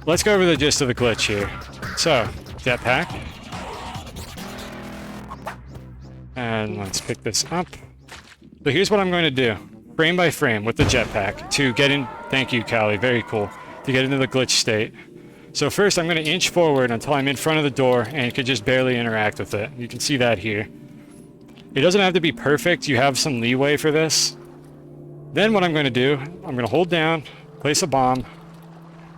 let's go over the gist of the glitch here. So, jetpack. And let's pick this up. So here's what I'm going to do, frame by frame with the jetpack to get in. Thank you, Callie. Very cool. To get into the glitch state. So first, I'm going to inch forward until I'm in front of the door and can just barely interact with it. You can see that here. It doesn't have to be perfect. You have some leeway for this. Then what I'm going to do, I'm going to hold down, place a bomb,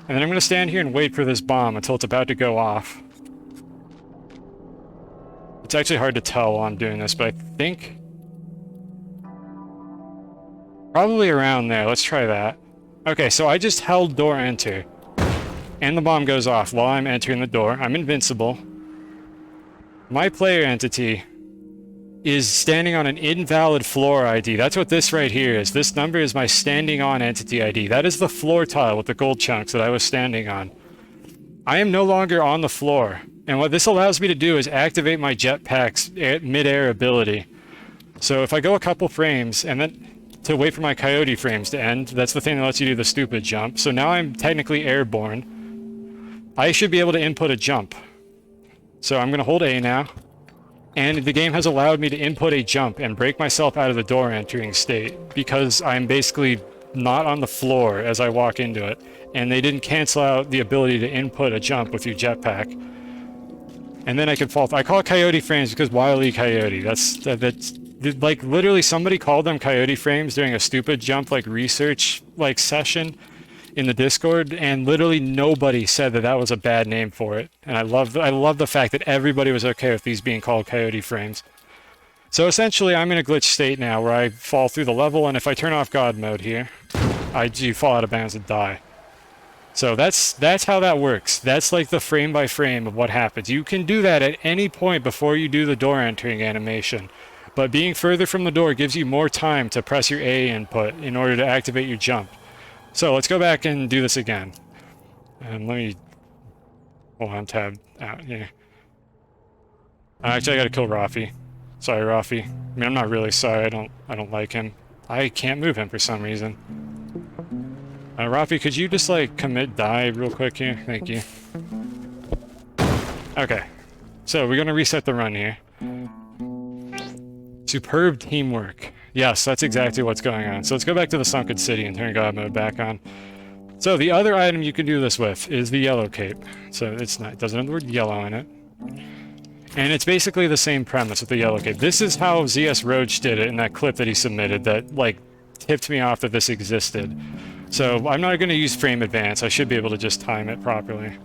and then I'm going to stand here and wait for this bomb until it's about to go off. It's actually hard to tell while I'm doing this, but I think probably around there. Let's try that. Okay, so I just held door enter, and the bomb goes off while I'm entering the door. I'm invincible. My player entity is standing on an invalid floor ID. That's what this right here is. This number is my standing on entity ID. That is the floor tile with the gold chunks that I was standing on. I am no longer on the floor. And what this allows me to do is activate my jetpack's mid-air ability. So if I go a couple frames and then to wait for my coyote frames to end, that's the thing that lets you do the stupid jump. So now I'm technically airborne. I should be able to input a jump. So I'm going to hold A now. And the game has allowed me to input a jump and break myself out of the door entering state because I'm basically not on the floor as I walk into it. And they didn't cancel out the ability to input a jump with your jetpack. And then I can fall. I call it coyote frames because Wile E. Coyote. That's like literally somebody called them coyote frames during a stupid jump like research like session in the Discord, and literally nobody said that that was a bad name for it. And I love the fact that everybody was okay with these being called coyote frames. So essentially, I'm in a glitch state now where I fall through the level, and if I turn off God mode here, I do fall out of bounds and die. So that's how that works. That's like the frame by frame of what happens. You can do that at any point before you do the door entering animation. But being further from the door gives you more time to press your A input in order to activate your jump. So let's go back and do this again. And let me... Hold on, I'm tabbed out here. Actually, I gotta kill Rafi. Sorry, Rafi. I mean, I'm not really sorry. I don't like him. I can't move him for some reason. Rafi, could you just, like, commit die real quick here? Thank you. Okay. So, we're gonna reset the run here. Superb teamwork. Yes, that's exactly what's going on. So let's go back to the Sunken City and turn God mode back on. So the other item you can do this with is the yellow cape. So it doesn't have the word yellow in it. And it's basically the same premise with the yellow cape. This is how ZS Roach did it in that clip that he submitted that, like, tipped me off that this existed. So I'm not going to use frame advance. I should be able to just time it properly.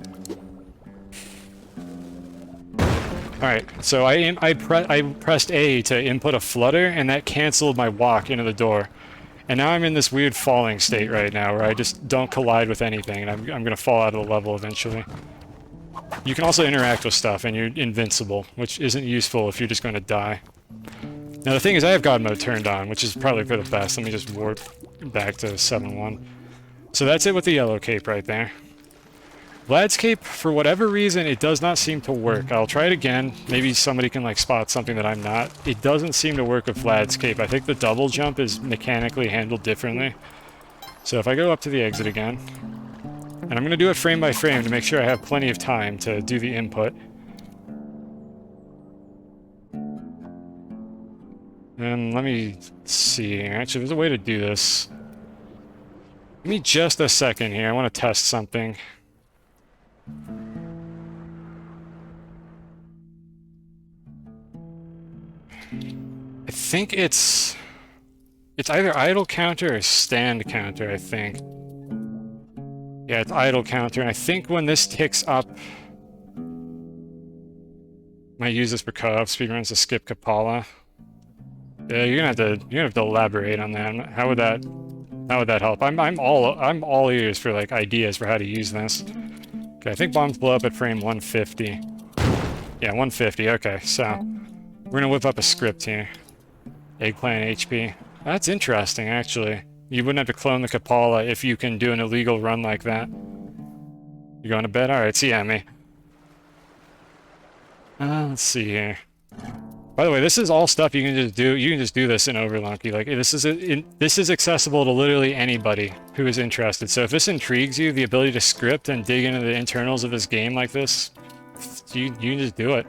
Alright, so I pressed A to input a flutter, and that canceled my walk into the door. And now I'm in this weird falling state right now, where I just don't collide with anything, and I'm going to fall out of the level eventually. You can also interact with stuff, and you're invincible, which isn't useful if you're just going to die. Now the thing is, I have God mode turned on, which is probably for the best. Let me just warp back to 7.1. So that's it with the yellow cape right there. Vlad's cape, for whatever reason, it does not seem to work. I'll try it again. Maybe somebody can like spot something that I'm not. It doesn't seem to work with Vlad's cape. I think the double jump is mechanically handled differently. So if I go up to the exit again, and I'm going to do it frame by frame to make sure I have plenty of time to do the input. And let me see. Actually, there's a way to do this. Give me just a second here. I want to test something. I think it's either idle counter or stand counter, I think. Yeah, it's idle counter, and I think when this ticks up, might use this for co-op speedruns to skip Kapala. Yeah, you're gonna have to elaborate on that. How would that help? I'm all ears for like ideas for how to use this. Okay, I think bombs blow up at frame 150. Yeah, 150. Okay, so we're gonna whip up a script here. Eggplant HP. That's interesting, actually. You wouldn't have to clone the Kapala if you can do an illegal run like that. You going to bed? Alright, see ya, me. Let's see here. If By the way, this is all stuff you can just do. You can just do this in Overlunky. Like this is accessible to literally anybody who is interested. So if this intrigues you, the ability to script and dig into the internals of this game like this, you can just do it.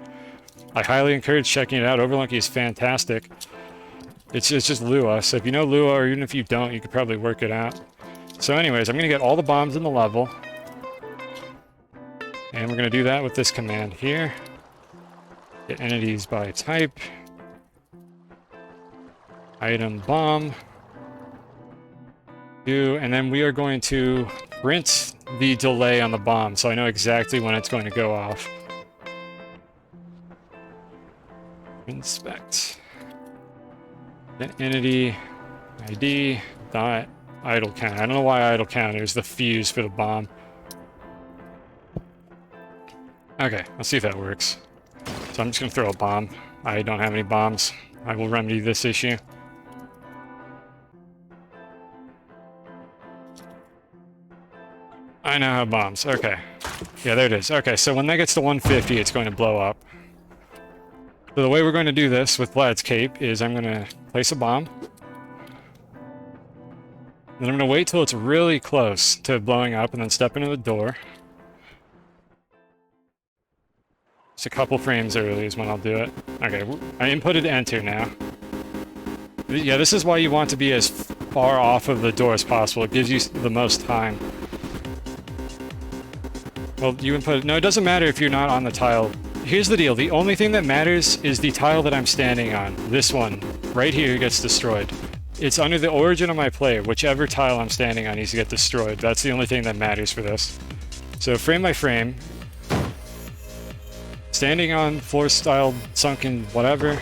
I highly encourage checking it out. Overlunky is fantastic. It's just Lua. So if you know Lua, or even if you don't, you could probably work it out. So anyways, I'm gonna get all the bombs in the level, and we're gonna do that with this command here. Get entities by type. Item bomb. And then we are going to print the delay on the bomb, so I know exactly when it's going to go off. Inspect. Then entity ID dot idle count. I don't know why idle count. It was the fuse for the bomb. Okay, let's see if that works. So I'm just going to throw a bomb. I don't have any bombs. I will remedy this issue. I now have bombs. Okay. Yeah, there it is. Okay, so when that gets to 150, it's going to blow up. So the way we're going to do this with Vlad's Cape is I'm going to place a bomb. Then I'm going to wait till it's really close to blowing up and then step into the door. Just a couple frames early is when I'll do it. Okay, I inputted enter now. Yeah, this is why you want to be as far off of the door as possible. It gives you the most time. Well, you input... No, it doesn't matter if you're not on the tile. Here's the deal. The only thing that matters is the tile that I'm standing on. This one, right here, gets destroyed. It's under the origin of my player. Whichever tile I'm standing on needs to get destroyed. That's the only thing that matters for this. So frame by frame... Standing on floor-style sunken whatever,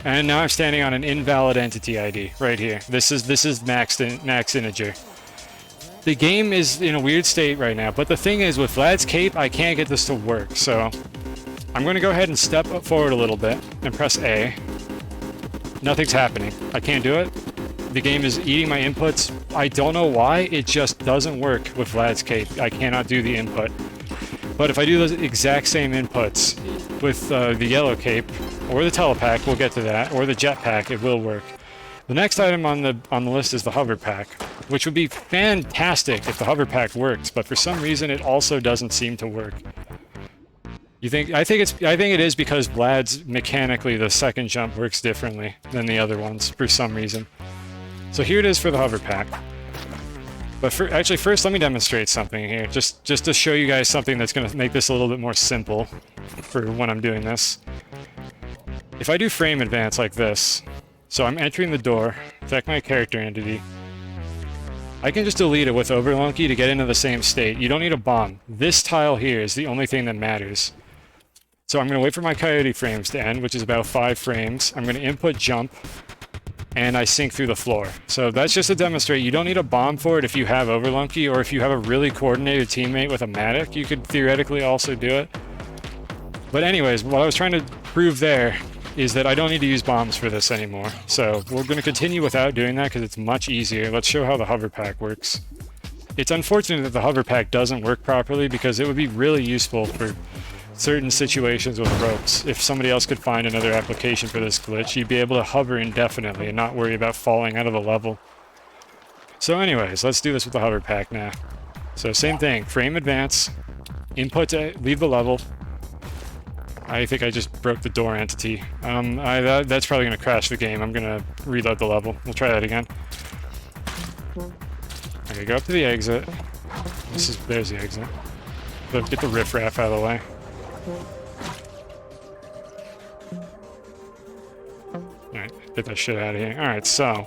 and now I'm standing on an invalid entity ID right here. This is max integer. The game is in a weird state right now, but the thing is, with Vlad's Cape, I can't get this to work. So I'm going to go ahead and step forward a little bit and press A. Nothing's happening. I can't do it. The game is eating my inputs. I don't know why. It just doesn't work with Vlad's Cape. I cannot do the input. But if I do those exact same inputs with the yellow cape, or the telepack, we'll get to that, or the jetpack, it will work. The next item on the list is the hover pack, which would be fantastic if the hover pack worked, but for some reason it also doesn't seem to work. I think it is because Vlad's mechanically the second jump works differently than the other ones for some reason. So here it is for the hover pack. But actually, first, let me demonstrate something here, just to show you guys something that's going to make this a little bit more simple for when I'm doing this. If I do frame advance like this, so I'm entering the door, affect my character entity, I can just delete it with Overlunky to get into the same state. You don't need a bomb. This tile here is the only thing that matters. So I'm going to wait for my coyote frames to end, which is about 5 frames. I'm going to input jump, and I sink through the floor. So that's just to demonstrate you don't need a bomb for it if you have Overlunky, or if you have a really coordinated teammate with a Matic, you could theoretically also do it. But anyways, what I was trying to prove there is that I don't need to use bombs for this anymore. So we're going to continue without doing that because it's much easier. Let's show how the hover pack works. It's unfortunate that the hover pack doesn't work properly because it would be really useful for certain situations with ropes. If somebody else could find another application for this glitch, you'd be able to hover indefinitely and not worry about falling out of the level. So anyways, let's do this with the hover pack now. So same thing, frame advance, input to leave the level. I think I just broke the door entity. That's probably going to crash the game. I'm going to reload the level. We'll try that again. Okay, go up to the exit. There's the exit. Get the riffraff out of the way. Alright, get that shit out of here. Alright, so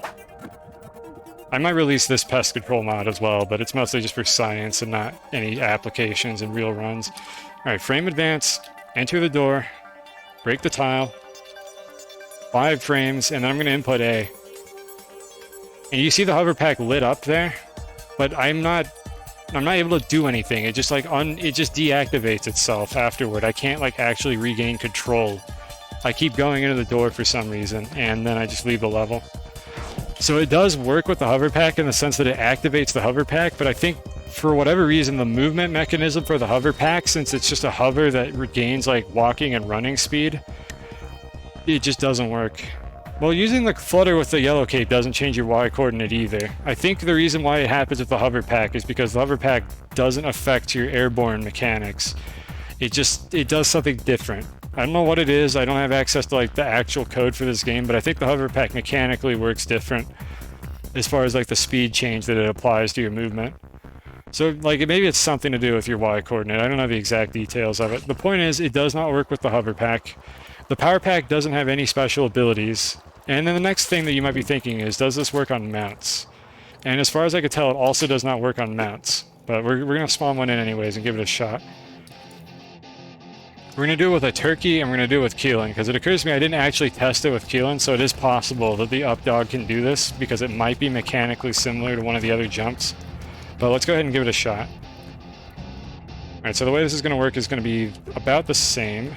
I might release this pest control mod as well, but it's mostly just for science and not any applications in real runs. Alright, frame advance, enter the door, break the tile, 5 frames, and then I'm going to input A. And you see the hover pack lit up there, but I'm not able to do anything. It just it just deactivates itself afterward. I can't actually regain control. I keep going into the door for some reason, and then I just leave the level. So it does work with the hover pack in the sense that it activates the hover pack, but I think for whatever reason the movement mechanism for the hover pack, since it's just a hover that regains walking and running speed, it just doesn't work. Well, using the flutter with the yellow cape doesn't change your Y coordinate either. I think the reason why it happens with the hover pack is because the hover pack doesn't affect your airborne mechanics. It does something different. I don't know what it is. I don't have access to like the actual code for this game, but I think the hover pack mechanically works different as far as like the speed change that it applies to your movement. So like maybe it's something to do with your Y coordinate. I don't know the exact details of it. The point is it does not work with the hover pack. The power pack doesn't have any special abilities. And then the next thing that you might be thinking is, does this work on mounts? And as far as I could tell, it also does not work on mounts. But we're going to spawn one in anyways and give it a shot. We're going to do it with a turkey, and we're going to do it with Keelan, because it occurs to me I didn't actually test it with Keelan, so it is possible that the up dog can do this, because it might be mechanically similar to one of the other jumps. But let's go ahead and give it a shot. Alright, so the way this is going to work is going to be about the same.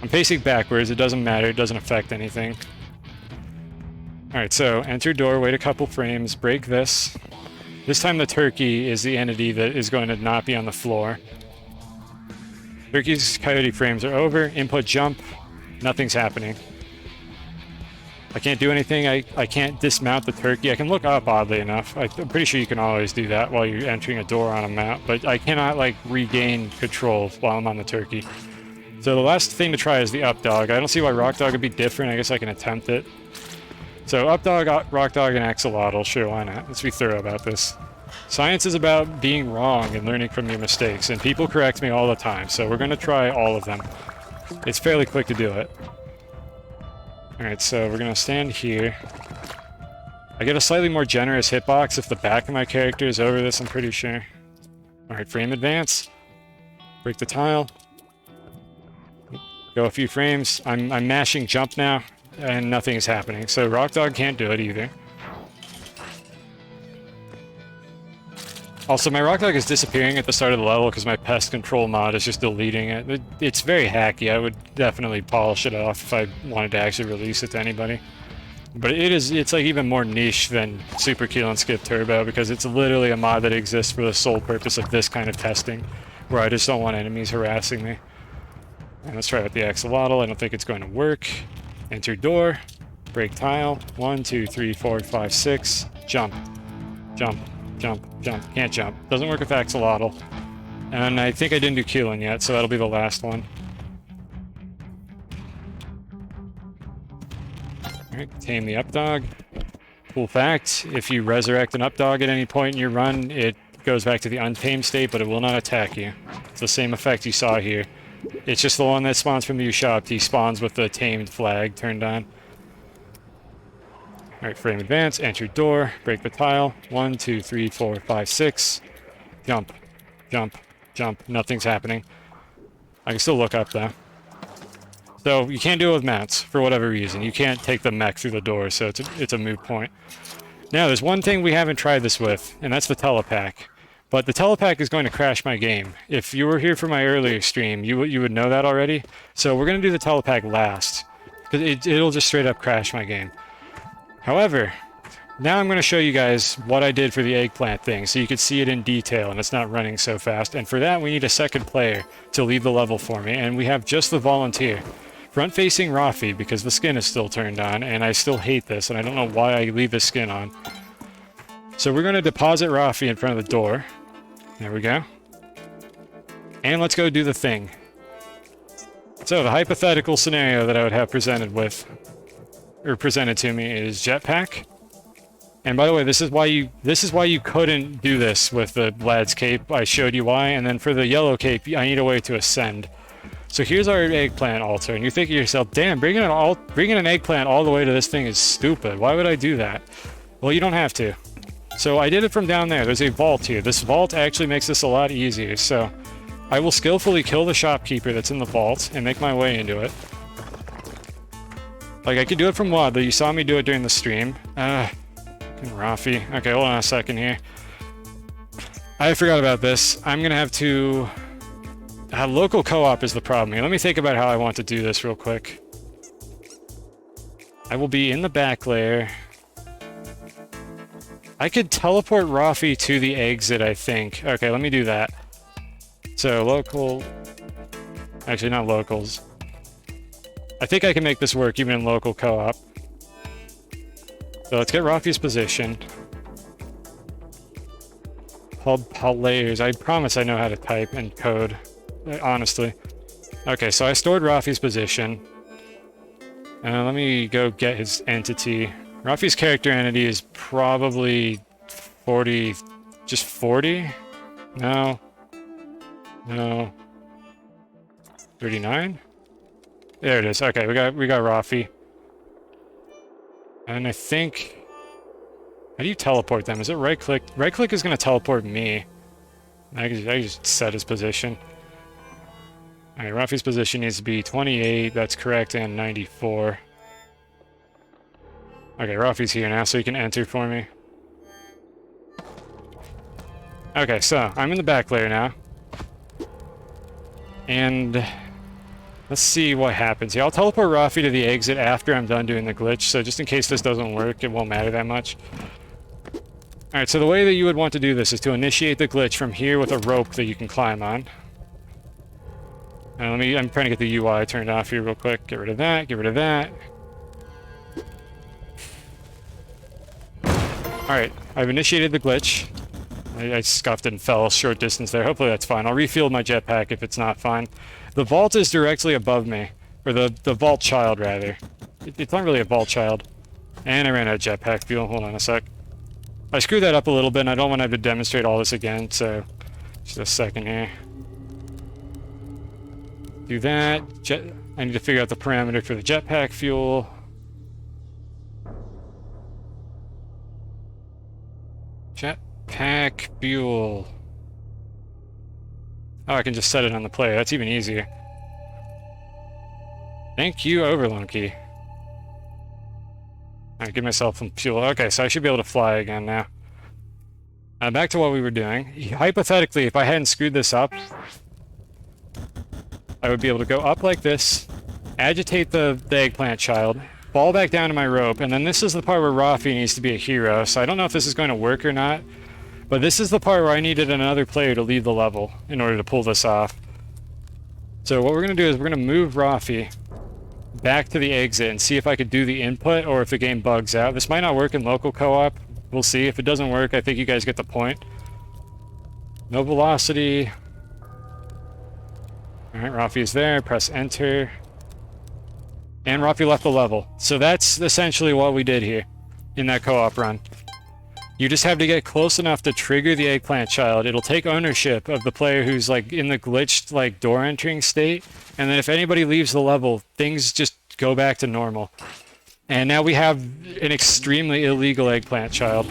I'm pacing backwards, it doesn't matter, it doesn't affect anything. Alright, so enter door, wait a couple frames, break this. This time the turkey is the entity that is going to not be on the floor. Turkey's coyote frames are over, input jump, nothing's happening. I can't do anything, I can't dismount the turkey. I can look up, oddly enough. I'm pretty sure you can always do that while you're entering a door on a mount, but I cannot like regain control while I'm on the turkey. So the last thing to try is the up dog. I don't see why rock dog would be different. I guess I can attempt it. So up dog, rock dog, and axolotl. Sure, why not? Let's be thorough about this. Science is about being wrong and learning from your mistakes, and people correct me all the time, so we're going to try all of them. It's fairly quick to do it. Alright, so we're going to stand here. I get a slightly more generous hitbox if the back of my character is over this, I'm pretty sure. Alright, frame advance. Break the tile. Go a few frames. I'm mashing jump now, and nothing is happening. So rock dog can't do it either. Also, my rock dog is disappearing at the start of the level because my pest control mod is just deleting it. It's very hacky. I would definitely polish it off if I wanted to actually release it to anybody. But it's like even more niche than Super Keelan Skip Turbo because it's literally a mod that exists for the sole purpose of this kind of testing, where I just don't want enemies harassing me. And let's try it with the axolotl. I don't think it's going to work. Enter door. Break tile. 1, 2, 3, 4, 5, 6. Jump. Jump. Jump. Jump. Can't jump. Doesn't work with axolotl. And I think I didn't do Keelan yet, so that'll be the last one. Alright, tame the up dog. Cool fact, if you resurrect an up dog at any point in your run, it goes back to the untamed state, but it will not attack you. It's the same effect you saw here. It's just the one that spawns from the Ushabti spawns with the tamed flag turned on. Alright, frame advance, enter door, break the tile. 1, 2, 3, 4, 5, 6. Jump. Jump. Jump. Nothing's happening. I can still look up though. So you can't do it with mounts for whatever reason. You can't take the mech through the door, so it's a moot point. Now there's one thing we haven't tried this with, and that's the telepack. But the telepack is going to crash my game. If you were here for my earlier stream, you would know that already. So we're going to do the telepack last, because it'll just straight up crash my game. However, now I'm going to show you guys what I did for the eggplant thing, so you can see it in detail and it's not running so fast. And for that, we need a second player to leave the level for me, and we have just the volunteer. Front-facing Rafi, because the skin is still turned on, and I still hate this, and I don't know why I leave the skin on. So we're going to deposit Rafi in front of the door. There we go. And let's go do the thing. So the hypothetical scenario that I would have presented to me is jetpack. And by the way, this is why you couldn't do this with the lad's cape. I showed you why. And then for the yellow cape, I need a way to ascend. So here's our eggplant altar, and you're thinking to yourself, damn, bringing an eggplant all the way to this thing is stupid. Why would I do that? Well, you don't have to. So I did it from down there. There's a vault here. This vault actually makes this a lot easier. So I will skillfully kill the shopkeeper that's in the vault and make my way into it. Like, I could do it from WAD, though you saw me do it during the stream. Rafi. Okay, hold on a second here. I forgot about this. I'm gonna have to... local co-op is the problem here. Let me think about how I want to do this real quick. I will be in the back layer. I could teleport Rafi to the exit, I think. Okay, let me do that. So, local... Actually, not locals. I think I can make this work even in local co-op. So let's get Rafi's position. Layers. I promise I know how to type and code, honestly. Okay, so I stored Rafi's position. Let me go get his entity. Rafi's character entity is probably 40, just 40? No. No. 39? There it is. Okay, we got Rafi. And I think... How do you teleport them? Is it right click? Right click is going to teleport me. I can just set his position. Alright, Rafi's position needs to be 28, that's correct, and 94. Okay, Rafi's here now, so he can enter for me. Okay, so, I'm in the back layer now. And... let's see what happens here. I'll teleport Rafi to the exit after I'm done doing the glitch, so just in case this doesn't work, it won't matter that much. Alright, so the way that you would want to do this is to initiate the glitch from here with a rope that you can climb on. I'm trying to get the UI turned off here real quick. Get rid of that, get rid of that. Alright, I've initiated the glitch. I scuffed and fell a short distance there. Hopefully that's fine. I'll refuel my jetpack if it's not fine. The vault is directly above me. Or the vault child, rather. It's not really a vault child. And I ran out of jetpack fuel. Hold on a sec. I screwed that up a little bit, and I don't want to have to demonstrate all this again, so... just a second here. Do that. I need to figure out the parameter for the jetpack fuel. Jetpack fuel. Oh, I can just set it on the player. That's even easier. Thank you, Spelunky. Alright, give myself some fuel. Okay, so I should be able to fly again now. Back to what we were doing. Hypothetically, if I hadn't screwed this up, I would be able to go up like this, agitate the eggplant child, fall back down to my rope, and then this is the part where Rafi needs to be a hero. So I don't know if this is going to work or not, but this is the part where I needed another player to leave the level in order to pull this off. So what we're going to do is we're going to move Rafi back to the exit and see if I could do the input or if the game bugs out. This might not work in local co-op. We'll see. If it doesn't work, I think you guys get the point. No velocity. Alright, Rafi is there. Press enter. And Rafi left the level. So that's essentially what we did here in that co-op run. You just have to get close enough to trigger the eggplant child. It'll take ownership of the player who's like in the glitched like door entering state. And then if anybody leaves the level, things just go back to normal. And now we have an extremely illegal eggplant child.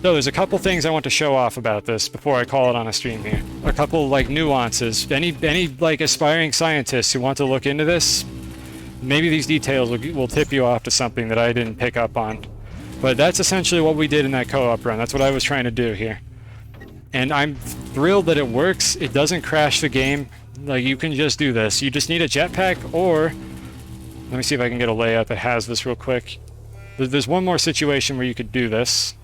So there's a couple things I want to show off about this before I call it on a stream here. A couple like nuances. Any like aspiring scientists who want to look into this, maybe these details will tip you off to something that I didn't pick up on. But that's essentially what we did in that co-op run. That's what I was trying to do here. And I'm thrilled that it works. It doesn't crash the game. Like, you can just do this. You just need a jetpack, or... let me see if I can get a layout that has this real quick. There's one more situation where you could do this.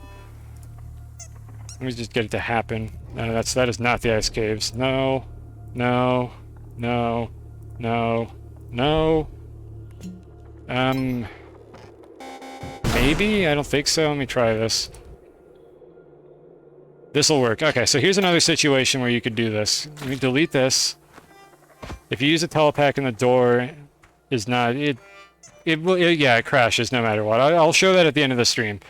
Let me just get it to happen. No, that is not the ice caves. No. No. No. No. No. Maybe? I don't think so. Let me try this. This'll work. Okay, so here's another situation where you could do this. Let me delete this. If you use a telepack and the door is not... yeah, it crashes no matter what. I'll show that at the end of the stream.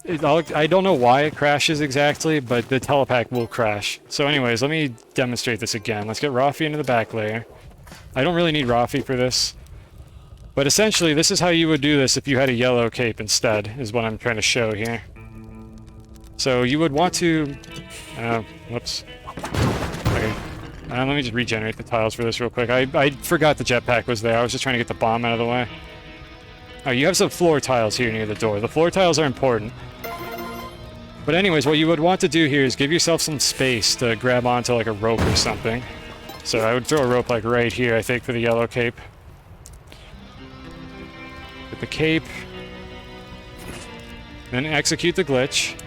I don't know why it crashes exactly, but the telepack will crash. So anyways, let me demonstrate this again. Let's get Rafi into the back layer. I don't really need Rafi for this. But essentially, this is how you would do this if you had a yellow cape instead, is what I'm trying to show here. So you would want to... whoops. Okay. Let me just regenerate the tiles for this real quick. I forgot the jetpack was there. I was just trying to get the bomb out of the way. Oh, you have some floor tiles here near the door. The floor tiles are important. But anyways, what you would want to do here is give yourself some space to grab onto like a rope or something. So I would throw a rope like right here, I think, for the yellow cape. With the cape. Then execute the glitch.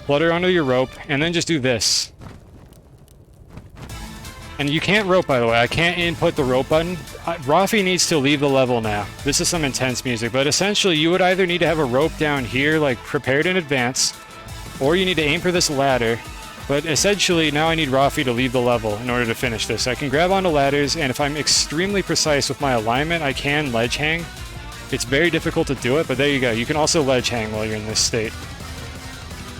Flutter onto your rope, and then just do this. And you can't rope, by the way. I can't input the rope button. Rafi needs to leave the level now. This is some intense music, but essentially you would either need to have a rope down here, like prepared in advance, or you need to aim for this ladder. But essentially now I need Rafi to leave the level in order to finish this. I can grab onto ladders, and if I'm extremely precise with my alignment, I can ledge hang. It's very difficult to do it, but there you go. You can also ledge hang while you're in this state.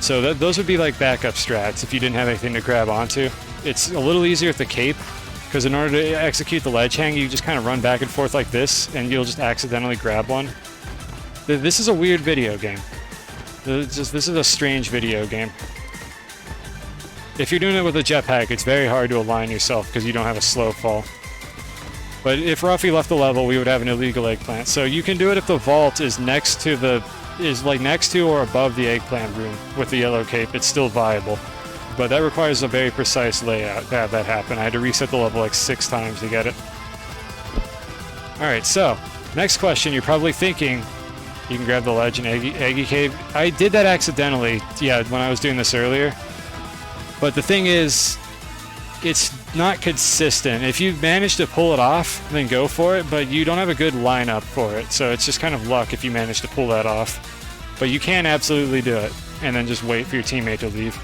So those would be like backup strats if you didn't have anything to grab onto. It's a little easier with the cape, because in order to execute the ledge hang, you just kind of run back and forth like this, and you'll just accidentally grab one. This is a weird video game. This is a strange video game. If you're doing it with a jetpack, it's very hard to align yourself because you don't have a slow fall. But if Rafi left the level, we would have an illegal eggplant. So you can do it if the vault is next to next to or above the eggplant room with the yellow cape. It's still viable. But that requires a very precise layout to have that happen. I had to reset the level like 6 times to get it. Alright, so, next question, you're probably thinking, you can grab the ledge and Eggy Cave. I did that accidentally, yeah, when I was doing this earlier. But the thing is, it's not consistent. If you manage to pull it off, then go for it, but you don't have a good lineup for it. So it's just kind of luck if you manage to pull that off. But you can absolutely do it, and then just wait for your teammate to leave.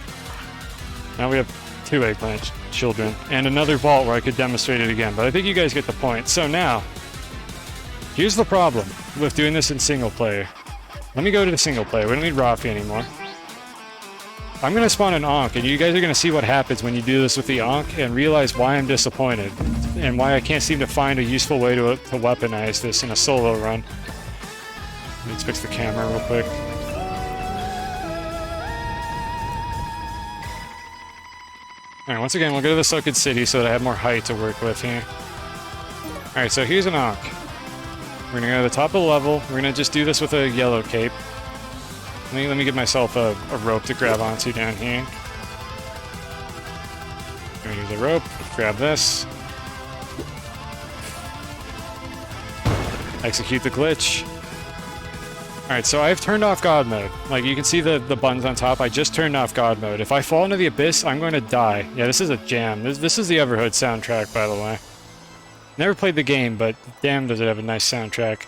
Now we have 2 eggplant children, and another vault where I could demonstrate it again, but I think you guys get the point. So now, here's the problem with doing this in single player. Let me go to the single player. We don't need Rafi anymore. I'm going to spawn an Ankh, and you guys are going to see what happens when you do this with the Ankh and realize why I'm disappointed and why I can't seem to find a useful way to weaponize this in a solo run. Let's fix the camera real quick. Alright, once again, we'll go to the Sunken City so that I have more height to work with here. Alright, so here's an Ankh. We're going to go to the top of the level. We're going to just do this with a yellow cape. Let me give myself a rope to grab onto down here. I'm gonna use a rope, grab this. Execute the glitch. Alright, so I've turned off God mode. Like, you can see the buttons on top. I just turned off God mode. If I fall into the abyss, I'm going to die. Yeah, this is a jam. This is the Everhood soundtrack, by the way. Never played the game, but damn does it have a nice soundtrack.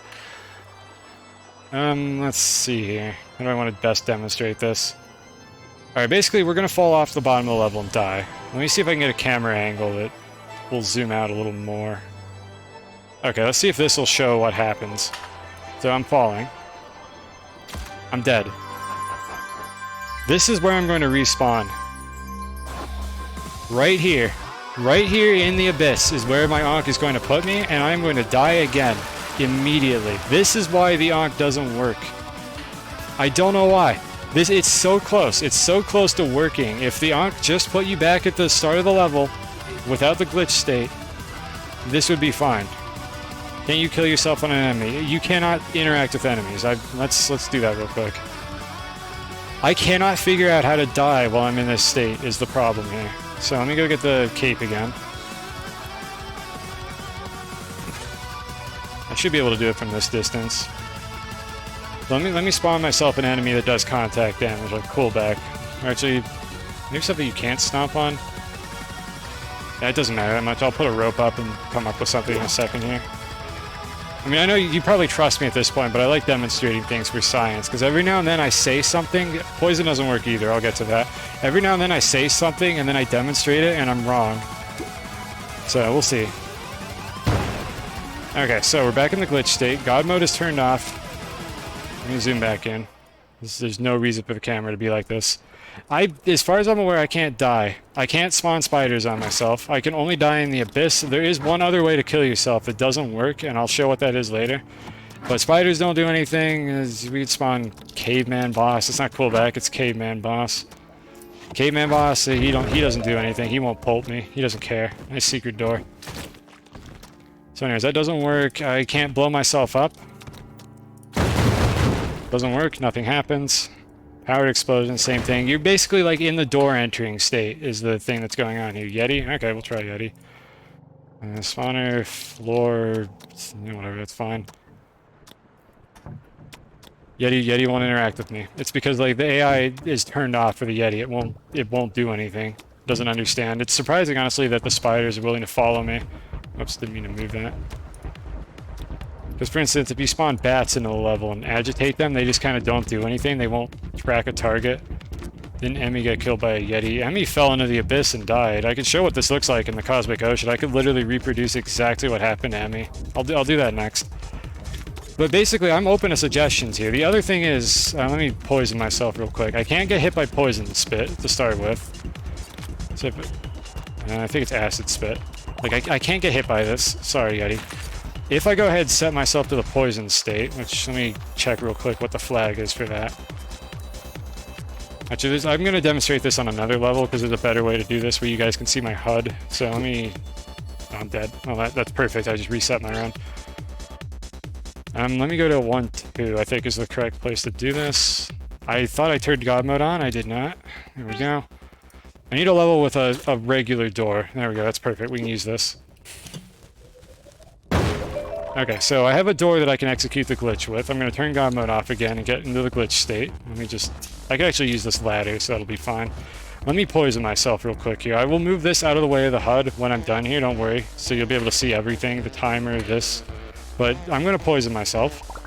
Let's see here. How do I want to best demonstrate this? Alright, basically we're going to fall off the bottom of the level and die. Let me see if I can get a camera angle that will zoom out a little more. Okay, let's see if this will show what happens. So I'm falling. I'm dead. This is where I'm going to respawn. Right here. Right here in the abyss is where my Ankh is going to put me, and I'm going to die again. Immediately. This is why the Ankh doesn't work. I don't know why. It's so close. It's so close to working. If the Ankh just put you back at the start of the level without the glitch state, this would be fine. Can't you kill yourself on an enemy? You cannot interact with enemies. Let's do that real quick. I cannot figure out how to die while I'm in this state is the problem here. So let me go get the cape again. I should be able to do it from this distance. Let me spawn myself an enemy that does contact damage, like pullback. Or actually, maybe something you can't stomp on. Yeah, it doesn't matter that much. I'll put a rope up and come up with something in a second here. I mean, I know you probably trust me at this point, but I like demonstrating things for science, because every now and then I say something. Poison doesn't work either, I'll get to that. Every now and then I say something, and then I demonstrate it, and I'm wrong. So, we'll see. Okay, so we're back in the glitch state. God mode is turned off. Let me zoom back in. There's no reason for the camera to be like this. As far as I'm aware, I can't die. I can't spawn spiders on myself. I can only die in the abyss. There is one other way to kill yourself. It doesn't work, and I'll show what that is later. But spiders don't do anything. We could spawn caveman boss. It's not pullback, it's caveman boss. Caveman boss, he doesn't do anything. He won't pulp me. He doesn't care. Nice secret door. So anyways, that doesn't work. I can't blow myself up. Doesn't work, nothing happens. Powered explosion, same thing. You're basically like in the door entering state is the thing that's going on here. Yeti? Okay, we'll try Yeti. Spawner, floor, whatever, that's fine. Yeti won't interact with me. It's because like the AI is turned off for the Yeti. It won't do anything. doesn't understand. It's surprising, honestly, that the spiders are willing to follow me. Oops, didn't mean to move that. Because, for instance, if you spawn bats into the level and agitate them, they just kind of don't do anything. They won't track a target. Didn't Emmy get killed by a Yeti? Emmy fell into the abyss and died. I can show what this looks like in the Cosmic Ocean. I could literally reproduce exactly what happened to Emmy. I'll do that next. But basically, I'm open to suggestions here. The other thing is, let me poison myself real quick. I can't get hit by poison spit to start with. So I think it's acid spit. Like, I can't get hit by this. Sorry, Yeti. If I go ahead and set myself to the poison state, which let me check real quick what the flag is for that. Actually, I'm going to demonstrate this on another level because there's a better way to do this where you guys can see my HUD. So let me... Oh, I'm dead. Oh, that's perfect. I just reset my run. Let me go to 1-2, I think is the correct place to do this. I thought I turned God mode on. I did not. There we go. I need a level with a regular door. There we go. That's perfect. We can use this. Okay, so I have a door that I can execute the glitch with. I'm going to turn God mode off again and get into the glitch state. Let me just... I can actually use this ladder, so that'll be fine. Let me poison myself real quick here. I will move this out of the way of the HUD when I'm done here, don't worry. So you'll be able to see everything, the timer, this. But I'm going to poison myself.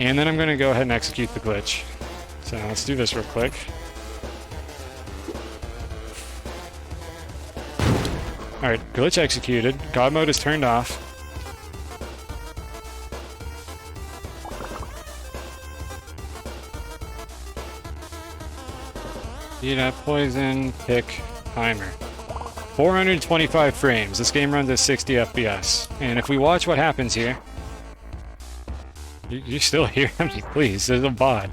And then I'm going to go ahead and execute the glitch. So let's do this real quick. Alright, glitch executed. God mode is turned off. Poison, pick, timer. 425 frames. This game runs at 60 FPS. And if we watch what happens here... You still hear me? Please, there's a bot.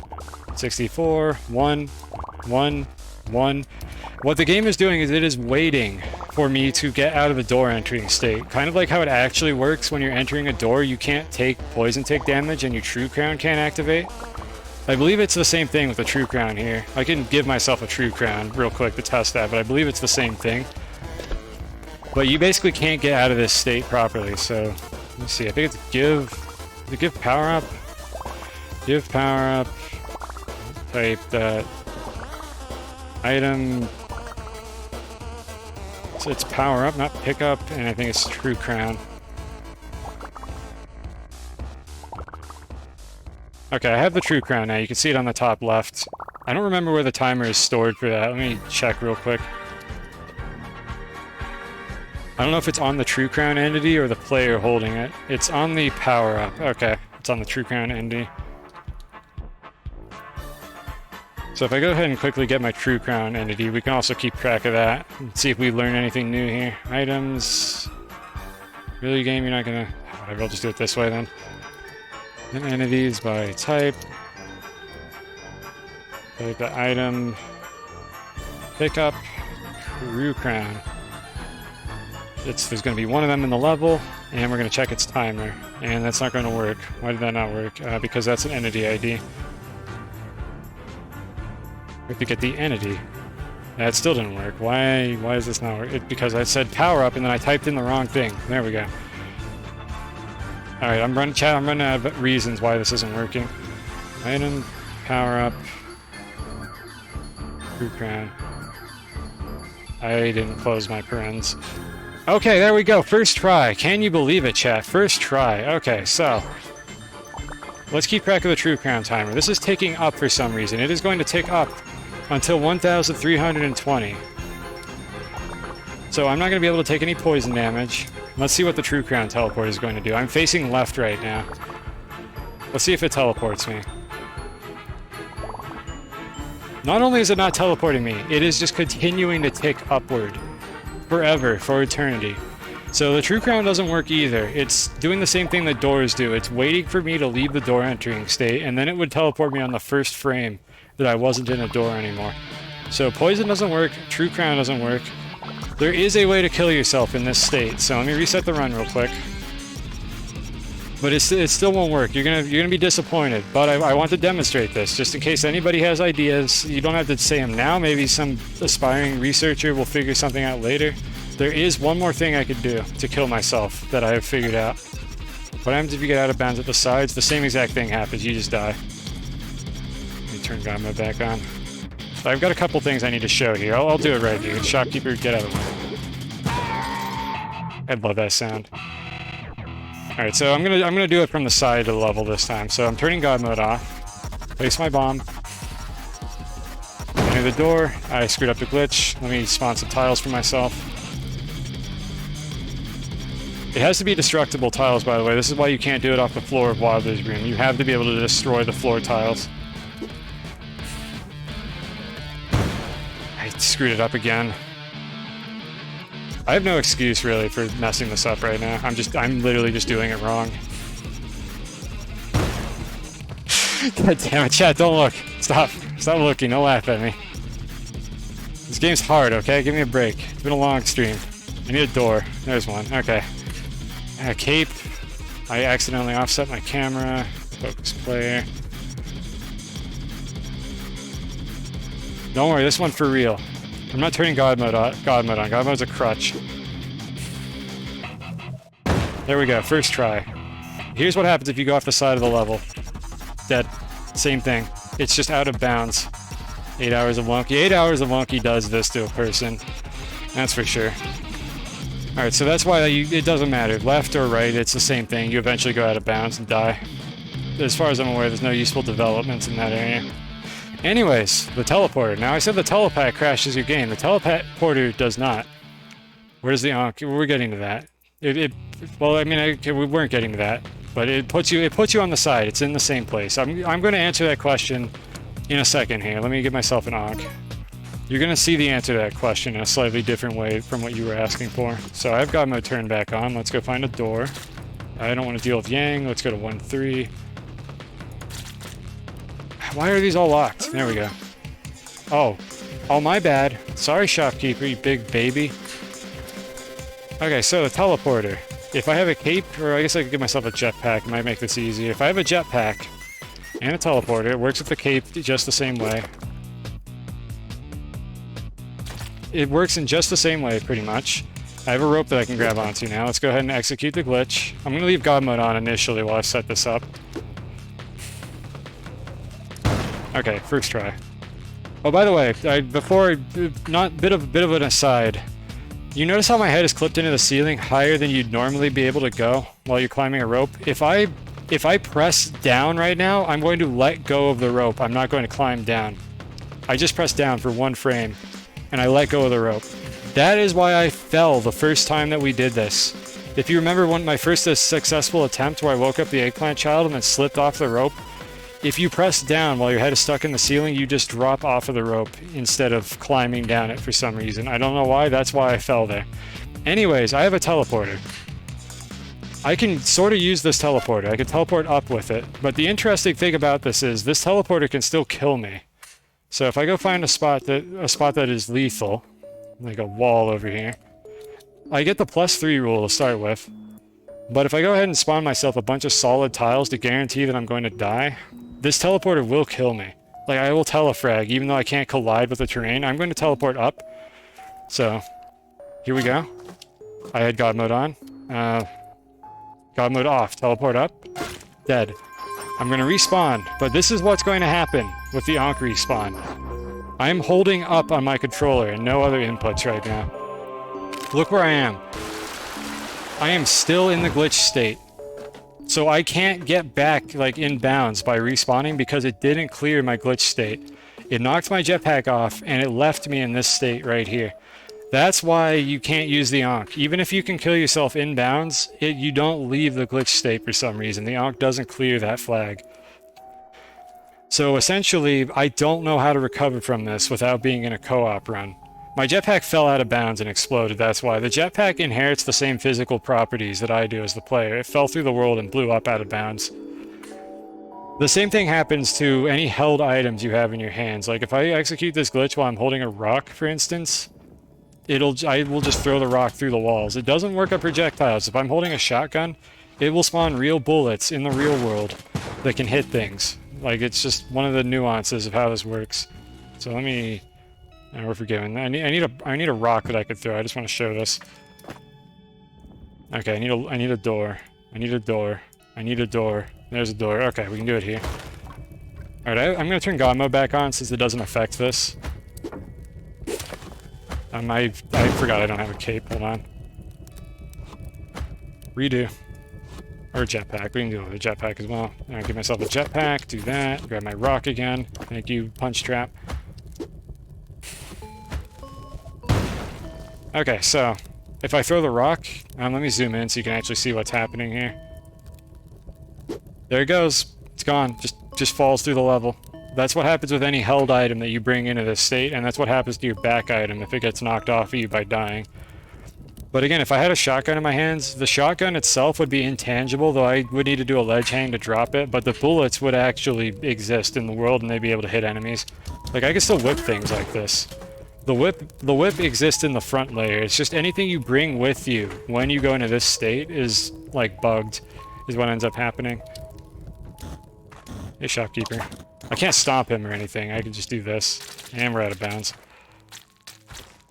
64, 1, 1, 1. What the game is doing is it is waiting for me to get out of the door entering state. Kind of like how it actually works when you're entering a door. You can't take poison tick damage and your True Crown can't activate. I believe it's the same thing with the True Crown here. I can give myself a True Crown real quick to test that, but I believe it's the same thing. But you basically can't get out of this state properly, so... Let's see, I think it's give power up? Give power up. Type that. Item... So it's power up, not pick up, and I think it's True Crown. Okay, I have the True Crown now. You can see it on the top left. I don't remember where the timer is stored for that. Let me check real quick. I don't know if it's on the True Crown entity or the player holding it. It's on the power-up. Okay, it's on the True Crown entity. So if I go ahead and quickly get my True Crown entity, we can also keep track of that and see if we learn anything new here. Items. Really, game? You're not gonna... Whatever, I'll just do it this way then. Entities by type. Type the item. Pick up. True Crown. There's going to be one of them in the level, and we're going to check its timer. And that's not going to work. Why did that not work? Because that's an entity ID. We have to get the entity. That still didn't work. Why is this not work? Because I said power up, and then I typed in the wrong thing. There we go. Alright, I'm running out of reasons why this isn't working. Item, power up, True Crown. I didn't close my parens. Okay, there we go. First try. Can you believe it, chat? First try. Okay, so let's keep track of the True Crown timer. This is ticking up for some reason. It is going to tick up until 1,320. So I'm not going to be able to take any poison damage. Let's see what the True Crown teleport is going to do. I'm facing left right now. Let's see if it teleports me. Not only is it not teleporting me, it is just continuing to tick upward. Forever, for eternity. So the True Crown doesn't work either. It's doing the same thing that doors do. It's waiting for me to leave the door entering state, and then it would teleport me on the first frame that I wasn't in a door anymore. So poison doesn't work, True Crown doesn't work. There is a way to kill yourself in this state, so let me reset the run real quick. But it still won't work. You're gonna be disappointed. But I want to demonstrate this, just in case anybody has ideas. You don't have to say them now. Maybe some aspiring researcher will figure something out later. There is one more thing I could do to kill myself that I have figured out. What happens if you get out of bounds at the sides? The same exact thing happens. You just die. Let me turn God mode back on. So I've got a couple things I need to show here. I'll do it right here. Shopkeeper, get out of the way. I love that sound. Alright, so I'm gonna do it from the side of the level this time. So I'm turning God mode off. Place my bomb. Enter the door. I screwed up the glitch. Let me spawn some tiles for myself. It has to be destructible tiles, by the way. This is why you can't do it off the floor of Wadley's room. You have to be able to destroy the floor tiles. I screwed it up again. I have no excuse, really, for messing this up right now. I'm literally just doing it wrong. God damn it, chat, don't look. Stop looking, don't laugh at me. This game's hard, okay? Give me a break. It's been a long stream. I need a door. There's one, okay. Cape. I accidentally offset my camera. Focus player. Don't worry, this one for real. I'm not turning God mode on. God mode's a crutch. There we go, first try. Here's what happens if you go off the side of the level. Dead. Same thing. It's just out of bounds. 8 hours of Wonky. 8 hours of Wonky does this to a person. That's for sure. Alright, so that's why it doesn't matter. Left or right, it's the same thing. You eventually go out of bounds and die. As far as I'm aware, there's no useful developments in that area. Anyways, the teleporter. Now, I said the telepack crashes your game. The teleporter does not. Where's the Ankh? We're getting to that. Well, I mean, we weren't getting to that. But it puts you on the side. It's in the same place. I'm going to answer that question in a second here. Let me get myself an Ankh. You're going to see the answer to that question in a slightly different way from what you were asking for. So I've got my turn back on. Let's go find a door. I don't want to deal with Yang. Let's go to 1-3. Why are these all locked? There we go. Oh, my bad. Sorry, shopkeeper, you big baby. Okay, so the teleporter. If I have a cape, or I guess I could give myself a jetpack, it might make this easier. If I have a jetpack and a teleporter, it works with the cape just the same way. It works in just the same way, pretty much. I have a rope that I can grab onto now. Let's go ahead and execute the glitch. I'm going to leave God mode on initially while I set this up. Okay, first try. Oh, by the way, bit of an aside. You notice how my head is clipped into the ceiling higher than you'd normally be able to go while you're climbing a rope? If I press down right now, I'm going to let go of the rope. I'm not going to climb down. I just pressed down for 1 frame, and I let go of the rope. That is why I fell the first time that we did this. If you remember my first successful attempt where I woke up the eggplant child and then slipped off the rope, if you press down while your head is stuck in the ceiling, you just drop off of the rope instead of climbing down it for some reason. I don't know why, that's why I fell there. Anyways, I have a teleporter. I can sort of use this teleporter. I can teleport up with it. But the interesting thing about this is this teleporter can still kill me. So if I go find a spot that is lethal, like a wall over here, I get the +3 rule to start with. But if I go ahead and spawn myself a bunch of solid tiles to guarantee that I'm going to die, this teleporter will kill me. Like, I will telefrag, even though I can't collide with the terrain. I'm going to teleport up. So, here we go. I had God mode on. God mode off. Teleport up. Dead. I'm going to respawn, but this is what's going to happen with the Ankh respawn. I'm holding up on my controller and no other inputs right now. Look where I am. I am still in the glitch state. So I can't get back, like, in bounds by respawning because it didn't clear my glitch state. It knocked my jetpack off and it left me in this state right here. That's why you can't use the Ankh. Even if you can kill yourself in bounds, you don't leave the glitch state for some reason. The Ankh doesn't clear that flag. So essentially, I don't know how to recover from this without being in a co-op run. My jetpack fell out of bounds and exploded, that's why. The jetpack inherits the same physical properties that I do as the player. It fell through the world and blew up out of bounds. The same thing happens to any held items you have in your hands. Like, if I execute this glitch while I'm holding a rock, for instance, I will just throw the rock through the walls. It doesn't work on projectiles. If I'm holding a shotgun, it will spawn real bullets in the real world that can hit things. Like, it's just one of the nuances of how this works. So let me... No, we're forgiven. I need a rock that I could throw. I just want to show this. Okay, I need a door. I need a door. I need a door. There's a door. Okay, we can do it here. Alright, I'm going to turn God mode back on since it doesn't affect this. I forgot I don't have a cape. Hold on. Redo. Or a jetpack. We can do it with a jetpack as well. Alright, give myself a jetpack. Do that. Grab my rock again. Thank you, punch trap. Okay, so if I throw the rock, let me zoom in so you can actually see what's happening here. There it goes. It's gone. Just falls through the level. That's what happens with any held item that you bring into this state, and that's what happens to your back item if it gets knocked off of you by dying. But again, if I had a shotgun in my hands, the shotgun itself would be intangible, though I would need to do a ledge hang to drop it, but the bullets would actually exist in the world and they'd be able to hit enemies. Like, I can still whip things like this. The whip exists in the front layer. It's just anything you bring with you when you go into this state is, like, bugged, is what ends up happening. Hey, shopkeeper. I can't stop him or anything. I can just do this. And we're out of bounds.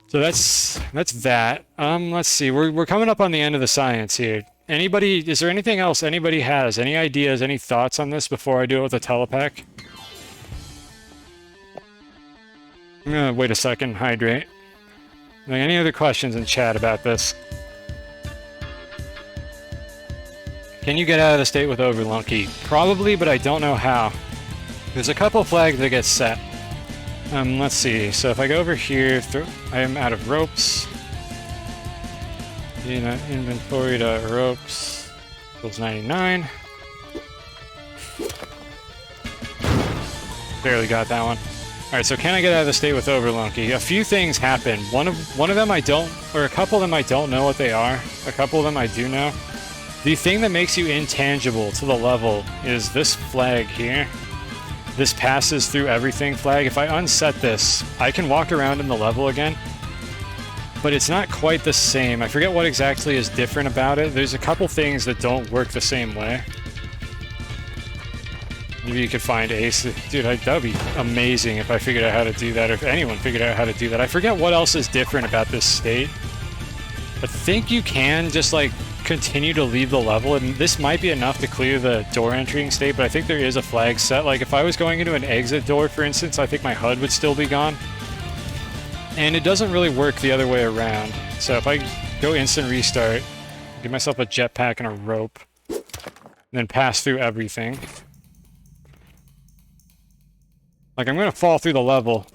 So that's that. Let's see. We're coming up on the end of the science here. Anybody, is there anything else anybody has? Any ideas, any thoughts on this before I do it with a telepack? I'm gonna wait a second, hydrate. Like, any other questions in chat about this? Can you get out of the state with Overlunky? Probably, but I don't know how. There's a couple flags that get set. Let's see. So if I go over here, I am out of ropes. Inventory to ropes equals 99. Barely got that one. Alright, so can I get out of the state with Overlunky? A few things happen. One of them I don't, or a couple of them I don't know what they are. A couple of them I do know. The thing that makes you intangible to the level is this flag here. This passes through everything flag. If I unset this, I can walk around in the level again. But it's not quite the same. I forget what exactly is different about it. There's a couple things that don't work the same way. Maybe you could find Ace. Dude, that'd be amazing if I figured out how to do that, or if anyone figured out how to do that. I forget what else is different about this state. I think you can just, like, continue to leave the level, and this might be enough to clear the door entering state, but I think there is a flag set. Like, if I was going into an exit door, for instance, I think my HUD would still be gone. And it doesn't really work the other way around. So if I go instant restart, give myself a jetpack and a rope, and then pass through everything. Like, I'm gonna fall through the level,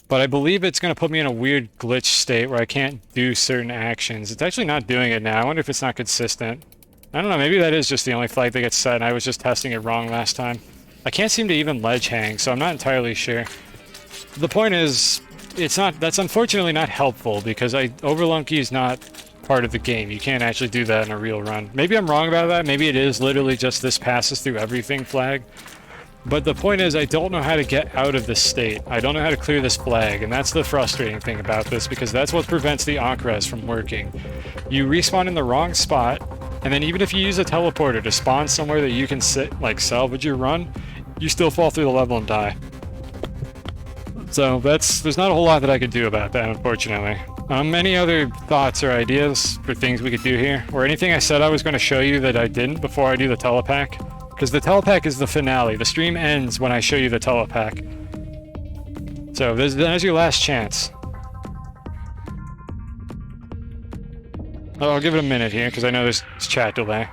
but I believe it's gonna put me in a weird glitch state where I can't do certain actions. It's actually not doing it now. I wonder if it's not consistent. I don't know, maybe that is just the only flag that gets set and I was just testing it wrong last time. I can't seem to even ledge hang, so I'm not entirely sure. The point is, that's unfortunately not helpful because Overlunky is not part of the game. You can't actually do that in a real run. Maybe I'm wrong about that. Maybe it is literally just this passes through everything flag. But the point is, I don't know how to get out of this state. I don't know how to clear this flag, and that's the frustrating thing about this, because that's what prevents the Ankh-Res from working. You respawn in the wrong spot, and then even if you use a teleporter to spawn somewhere that you can salvage your run, you still fall through the level and die. So there's not a whole lot that I could do about that, unfortunately. Any other thoughts or ideas for things we could do here? Or anything I said I was going to show you that I didn't before I do the telepack? Because the telepack is the finale. The stream ends when I show you the telepack. So there's your last chance. I'll give it a minute here, because I know there's chat delay.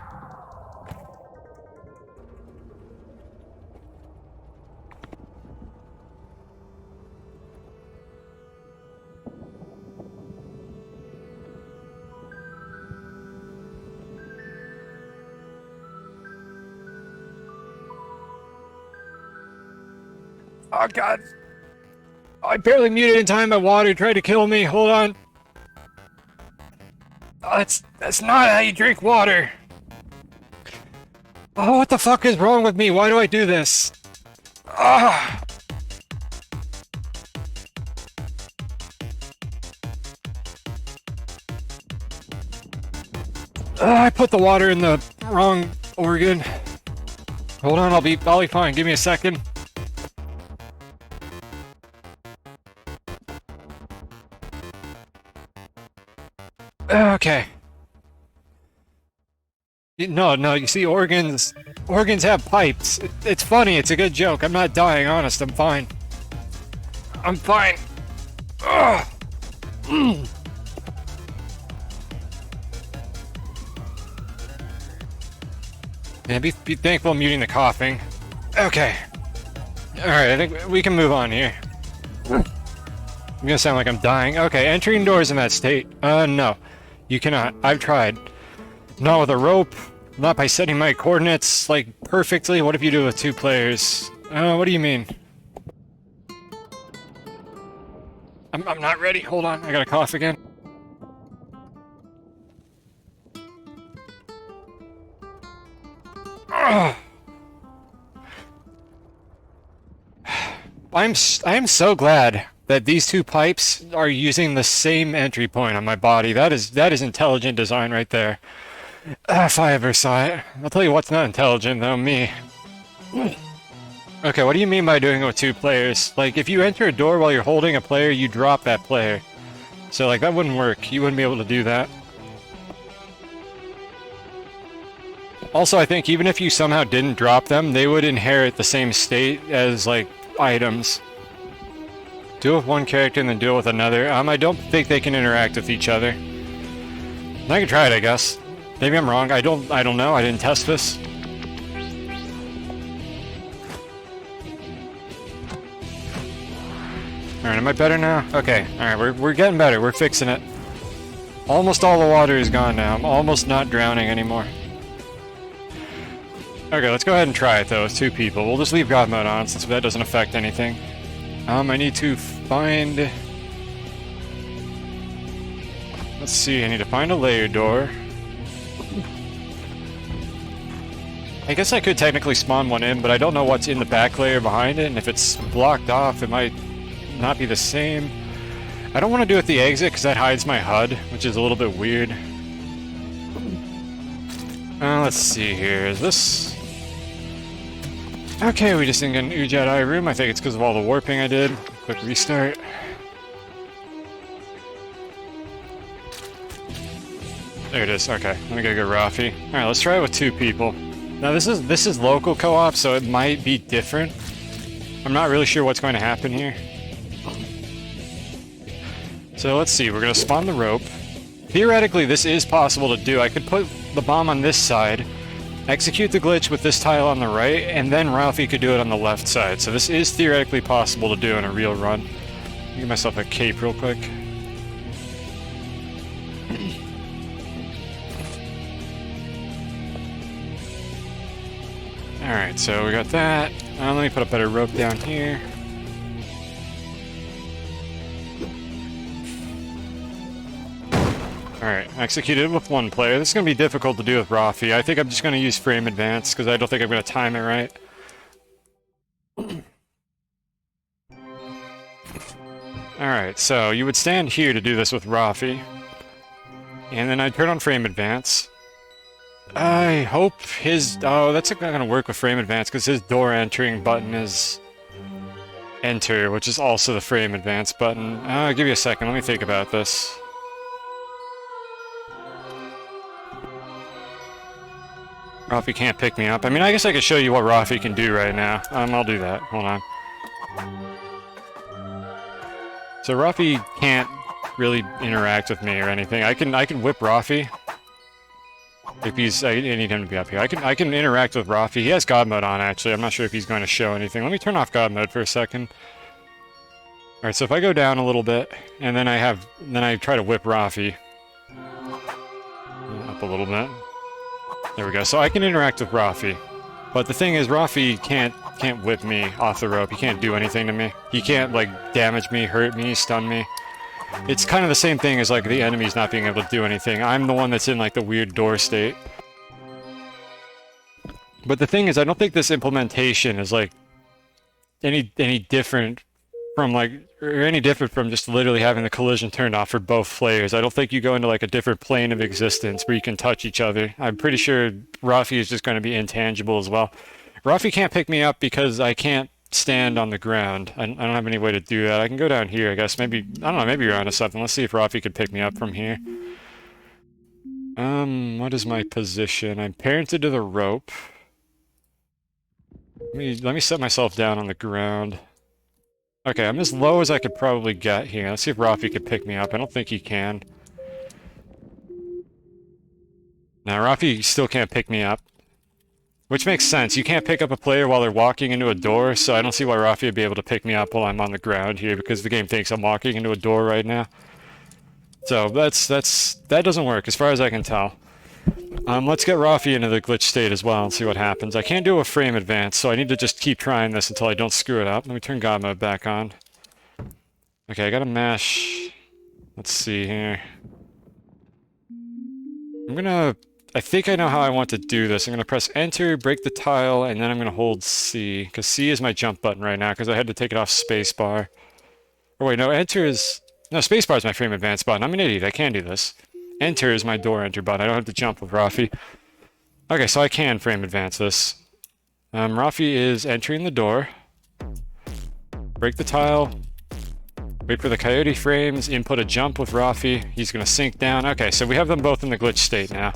Oh god. I barely muted in time. My water tried to kill me. Hold on. Oh, that's not how you drink water. Oh, what the fuck is wrong with me? Why do I do this? Ah. I put the water in the wrong organ. Hold on, I'll be fine. Give me a second. Okay. No, you see, organs have pipes. It's funny, it's a good joke. I'm not dying, honest, I'm fine. I'm fine. Ugh. Yeah, be thankful I'm muting the coughing. Okay. Alright, I think we can move on here. I'm gonna sound like I'm dying. Okay, entering doors in that state. No. You cannot. I've tried. Not with a rope. Not by setting my coordinates, like, perfectly. What if you do it with 2 players? What do you mean? I'm not ready. Hold on. I gotta cough again. Ugh. I am so glad that these 2 pipes are using the same entry point on my body. That is intelligent design right there. If I ever saw it. I'll tell you what's not intelligent, though, me. Okay, what do you mean by doing it with 2 players? Like, if you enter a door while you're holding a player, you drop that player. So, like, that wouldn't work. You wouldn't be able to do that. Also, I think even if you somehow didn't drop them, they would inherit the same state as, like, items. Do it with one character and then do it with another. I don't think they can interact with each other. I can try it, I guess. Maybe I'm wrong. I don't know. I didn't test this. Alright, am I better now? Okay, alright, we're getting better. We're fixing it. Almost all the water is gone now. I'm almost not drowning anymore. Okay, let's go ahead and try it, though, with 2 people. We'll just leave God mode on, since that doesn't affect anything. I need to find... Let's see, I need to find a layer door. I guess I could technically spawn one in, but I don't know what's in the back layer behind it, and if it's blocked off, it might not be the same. I don't want to do it at the exit, because that hides my HUD, which is a little bit weird. Let's see here, is this... Okay, we just didn't get an Ujat room. I think it's because of all the warping I did. Quick restart. There it is, okay. Let me go get Rafi. Alright, let's try it with 2 people. Now this is local co-op, so it might be different. I'm not really sure what's going to happen here. So let's see, we're going to spawn the rope. Theoretically, this is possible to do. I could put the bomb on this side, execute the glitch with this tile on the right, and then Ralphie could do it on the left side. So this is theoretically possible to do in a real run. Give myself a cape real quick. Alright, so we got that. Let me put a better rope down here. Alright, executed with 1 player. This is going to be difficult to do with Rafi. I think I'm just going to use frame advance, because I don't think I'm going to time it right. Alright, so you would stand here to do this with Rafi. And then I'd turn on frame advance. I hope his... Oh, that's not going to work with frame advance, because his door entering button is... Enter, which is also the frame advance button. Give me a second, let me think about this. Rafi can't pick me up. I mean, I guess I could show you what Rafi can do right now. I'll do that. Hold on. So Rafi can't really interact with me or anything. I can whip Rafi. If he's... I need him to be up here. I can interact with Rafi. He has God mode on, actually. I'm not sure if he's going to show anything. Let me turn off God mode for a second. Alright, so if I go down a little bit, and then I try to whip Rafi. Up a little bit. There we go. So I can interact with Rafi. But the thing is, Rafi can't whip me off the rope. He can't do anything to me. He can't, like, damage me, hurt me, stun me. It's kind of the same thing as, like, the enemies not being able to do anything. I'm the one that's in, like, the weird door state. But the thing is, I don't think this implementation is, like, any different from, like, or any different from just literally having the collision turned off for both players. I don't think you go into, like, a different plane of existence where you can touch each other. I'm pretty sure Rafi is just going to be intangible as well. Rafi can't pick me up because I can't stand on the ground. I don't have any way to do that. I can go down here, I guess. Maybe, I don't know, maybe you're onto something. Let's see if Rafi could pick me up from here. What is my position? I'm parented to the rope. Let me set myself down on the ground. Okay, I'm as low as I could probably get here. Let's see if Rafi could pick me up. I don't think he can. Now, Rafi still can't pick me up. Which makes sense. You can't pick up a player while they're walking into a door, so I don't see why Rafi would be able to pick me up while I'm on the ground here, because the game thinks I'm walking into a door right now. So that doesn't work, as far as I can tell. Let's get Rafi into the glitch state as well and see what happens. I can't do a frame advance, so I need to just keep trying this until I don't screw it up. Let me turn God mode back on. Okay, I gotta mash... Let's see here. I think I know how I want to do this. I'm going to press enter, break the tile, and then I'm going to hold C, because C is my jump button right now, because I had to take it off spacebar. Oh wait, no, enter is... No, spacebar is my frame advance button. I'm an idiot, I can do this. Enter is my door enter button. I don't have to jump with Rafi. Okay, so I can frame advance this. Rafi is entering the door. Break the tile. Wait for the coyote frames, input a jump with Rafi. He's going to sink down. Okay, so we have them both in the glitch state now.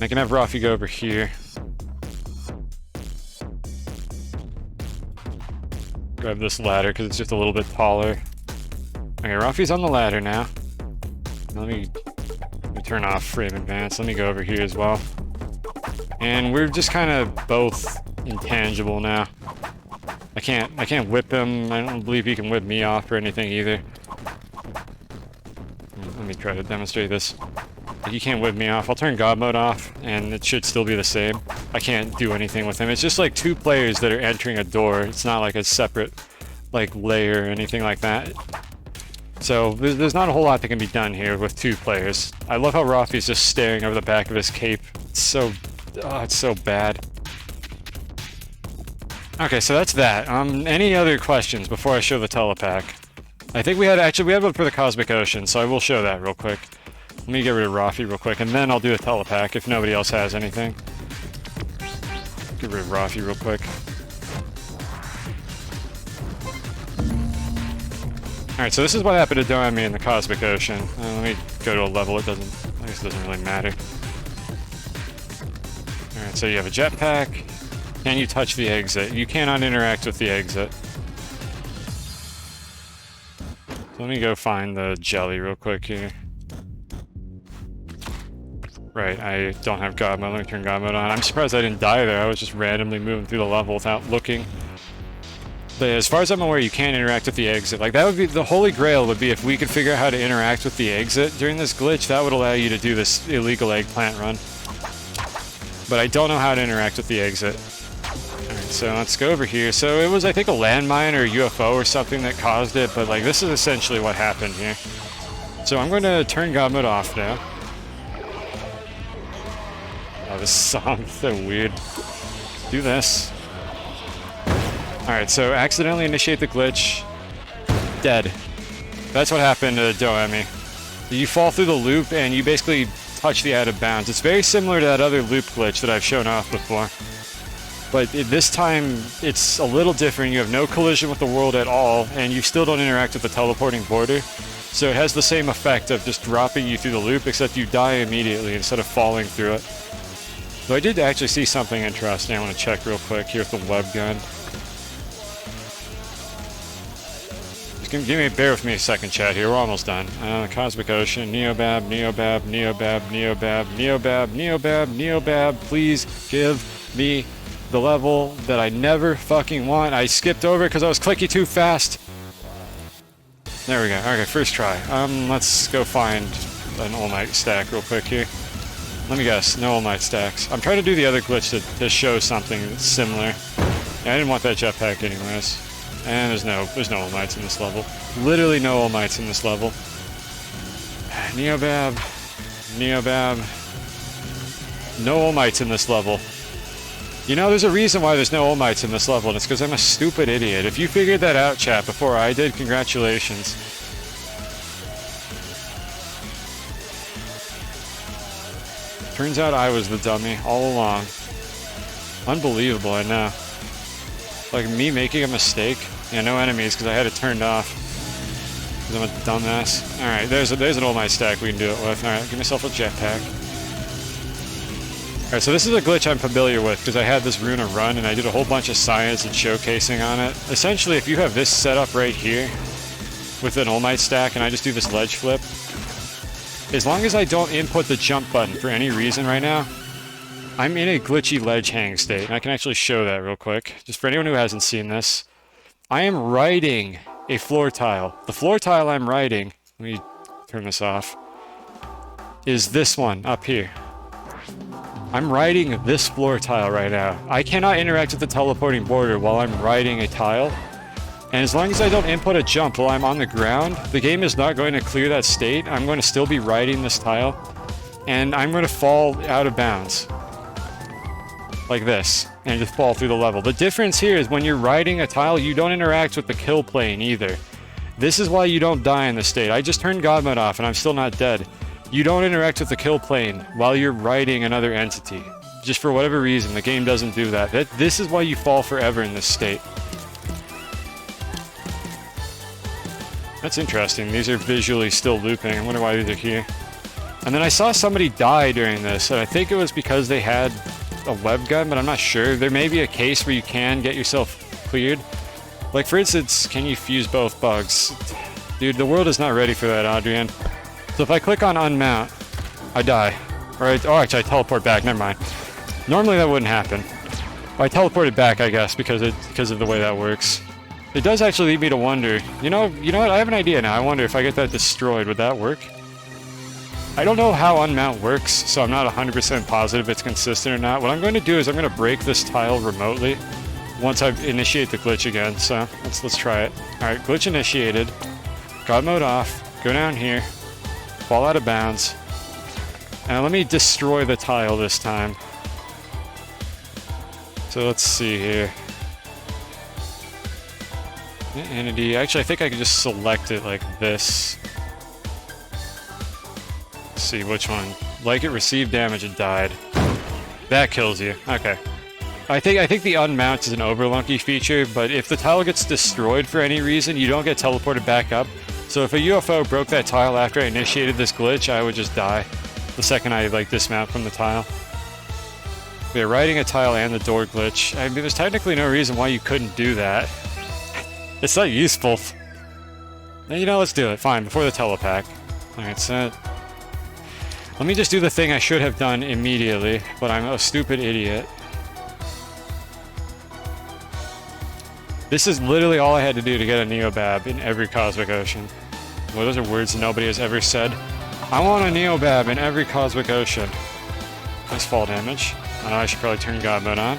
I can have Rafi go over here. Grab this ladder because it's just a little bit taller. Okay, Rafi's on the ladder now. Let me turn off frame advance. Let me go over here as well. And we're just kind of both intangible now. I can't whip him. I don't believe he can whip me off or anything either. Let me try to demonstrate this. He can't whip me off. I'll turn God mode off, and it should still be the same. I can't do anything with him. It's just like two players that are entering a door. It's not like a separate, like, layer or anything like that. So there's not a whole lot that can be done here with two players. I love how Rafi's just staring over the back of his cape. It's so bad. Okay, so that's that. Any other questions before I show the telepack? I think we had one for the Cosmic Ocean, so I will show that real quick. Let me get rid of Rafi real quick, and then I'll do a telepack if nobody else has anything. Get rid of Rafi real quick. Alright, so this is what happened to Doami in the Cosmic Ocean. Let me go to a level I guess it doesn't really matter. Alright, so you have a jetpack. Can you touch the exit? You cannot interact with the exit. So let me go find the jelly real quick here. Right, I don't have God mode. Let me turn God mode on. I'm surprised I didn't die there. I was just randomly moving through the level without looking. But as far as I'm aware, you can't interact with the exit. Like, that would be the holy grail, would be if we could figure out how to interact with the exit during this glitch. That would allow you to do this illegal eggplant run. But I don't know how to interact with the exit. Alright, so let's go over here. So it was, I think, a landmine or a UFO or something that caused it, but like, this is essentially what happened here. So I'm going to turn God mode off now. Oh, this song is so weird. Do this. Alright, so accidentally initiate the glitch. Dead. That's what happened to Doemi. You fall through the loop and you basically touch the out of bounds. It's very similar to that other loop glitch that I've shown off before. But this time, it's a little different. You have no collision with the world at all, and you still don't interact with the teleporting border. So it has the same effect of just dropping you through the loop, except you die immediately instead of falling through it. So I did actually see something interesting I want to check real quick here with the web gun. Bear with me a second, chat here. We're almost done. Cosmic Ocean, Neobab, Neobab, Neobab, Neobab, Neobab, Neobab, Neobab. Please give me the level that I never fucking want. I skipped over because I was clicky too fast. There we go. Okay, first try. Let's go find an all-night stack real quick here. Let me guess. No all-night stacks. I'm trying to do the other glitch to show something that's similar. Yeah, I didn't want that jetpack anyways. And there's no all-nights in this level. Literally no all-nights in this level. Neobab. Neobab. No all-nights in this level. You know, there's a reason why there's no all-nights in this level, and it's because I'm a stupid idiot. If you figured that out, chat, before I did, congratulations. Turns out I was the dummy all along. Unbelievable, I know. Like, me making a mistake. Yeah, no enemies, because I had it turned off. Because I'm a dumbass. Alright, there's an all-night stack we can do it with. Alright, give myself a jetpack. Alright, so this is a glitch I'm familiar with because I had this rune of run and I did a whole bunch of science and showcasing on it. Essentially, if you have this set up right here with an All Might stack and I just do this ledge flip, as long as I don't input the jump button for any reason right now, I'm in a glitchy ledge hang state. And I can actually show that real quick. Just for anyone who hasn't seen this. I am riding a floor tile. The floor tile I'm riding, let me turn this off, is this one up here. I'm riding this floor tile right now. I cannot interact with the teleporting border while I'm riding a tile. And as long as I don't input a jump while I'm on the ground, the game is not going to clear that state. I'm going to still be riding this tile. And I'm going to fall out of bounds. Like this. And just fall through the level. The difference here is when you're riding a tile, you don't interact with the kill plane either. This is why you don't die in this state. I just turned God mode off and I'm still not dead. You don't interact with the kill plane while you're riding another entity. Just for whatever reason, the game doesn't do that. This is why you fall forever in this state. That's interesting. These are visually still looping. I wonder why these are here. And then I saw somebody die during this, and I think it was because they had a web gun, but I'm not sure. There may be a case where you can get yourself cleared. Like, for instance, can you fuse both bugs? Dude, the world is not ready for that, Adrian. So if I click on unmount, I die. Or actually I teleport back, never mind. Normally that wouldn't happen. I teleported back, I guess, because of the way that works. It does actually lead me to wonder, you know what, I have an idea now. I wonder if I get that destroyed, would that work? I don't know how unmount works, so I'm not 100% positive it's consistent or not. What I'm going to do is I'm going to break this tile remotely once I initiate the glitch again, so let's try it. Alright, glitch initiated. God mode off. Go down here. Fall out of bounds. And let me destroy the tile this time. So let's see here. Entity. Actually, I think I can just select it like this. Let's see which one. Like it received damage and died. That kills you. Okay. I think the unmount is an overlunky feature, but if the tile gets destroyed for any reason, you don't get teleported back up. So if a UFO broke that tile after I initiated this glitch, I would just die the second I dismount from the tile. We're riding a tile and the door glitch. I mean, there's technically no reason why you couldn't do that. It's not useful. You know, let's do it. Fine, before the telepack. Alright, set. Let me just do the thing I should have done immediately, but I'm a stupid idiot. This is literally all I had to do to get a Neobab in every Cosmic Ocean. Well, those are words nobody has ever said. I want a Neobab in every Cosmic Ocean. Nice fall damage. I should probably turn God mode on.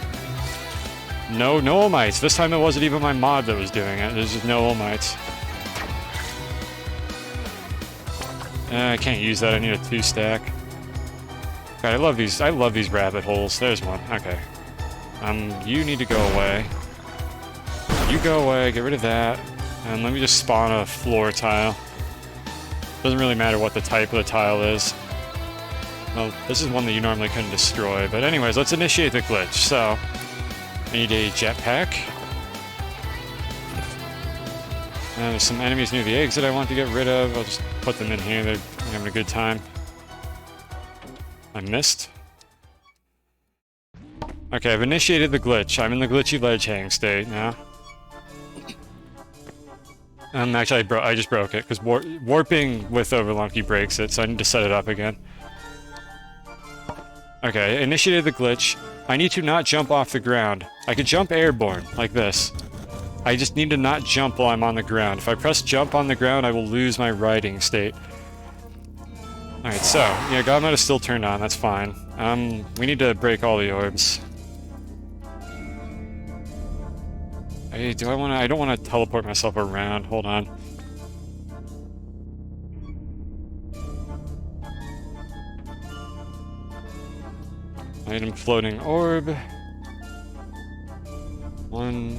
No All Mights. This time it wasn't even my mod that was doing it. There's just no All Mights. I can't use that. I need a 2-stack. God, I love these rabbit holes. There's one. Okay. You need to go away. You go away, get rid of that, and let me just spawn a floor tile. Doesn't really matter what the type of the tile is. Well, this is one that you normally couldn't destroy, but anyways, let's initiate the glitch. So, I need a jetpack. There's some enemies near the exit I want to get rid of. I'll just put them in here, they're having a good time. I missed. Okay, I've initiated the glitch. I'm in the glitchy ledge hang state now. Actually, I just broke it, because warping with Overlunky breaks it, so I need to set it up again. Okay, I initiated the glitch. I need to not jump off the ground. I could jump airborne, like this. I just need to not jump while I'm on the ground. If I press jump on the ground, I will lose my riding state. Alright, so, yeah, God mode is still turned on, that's fine. We need to break all the orbs. Hey, I don't want to teleport myself around, hold on. Item floating orb. 1.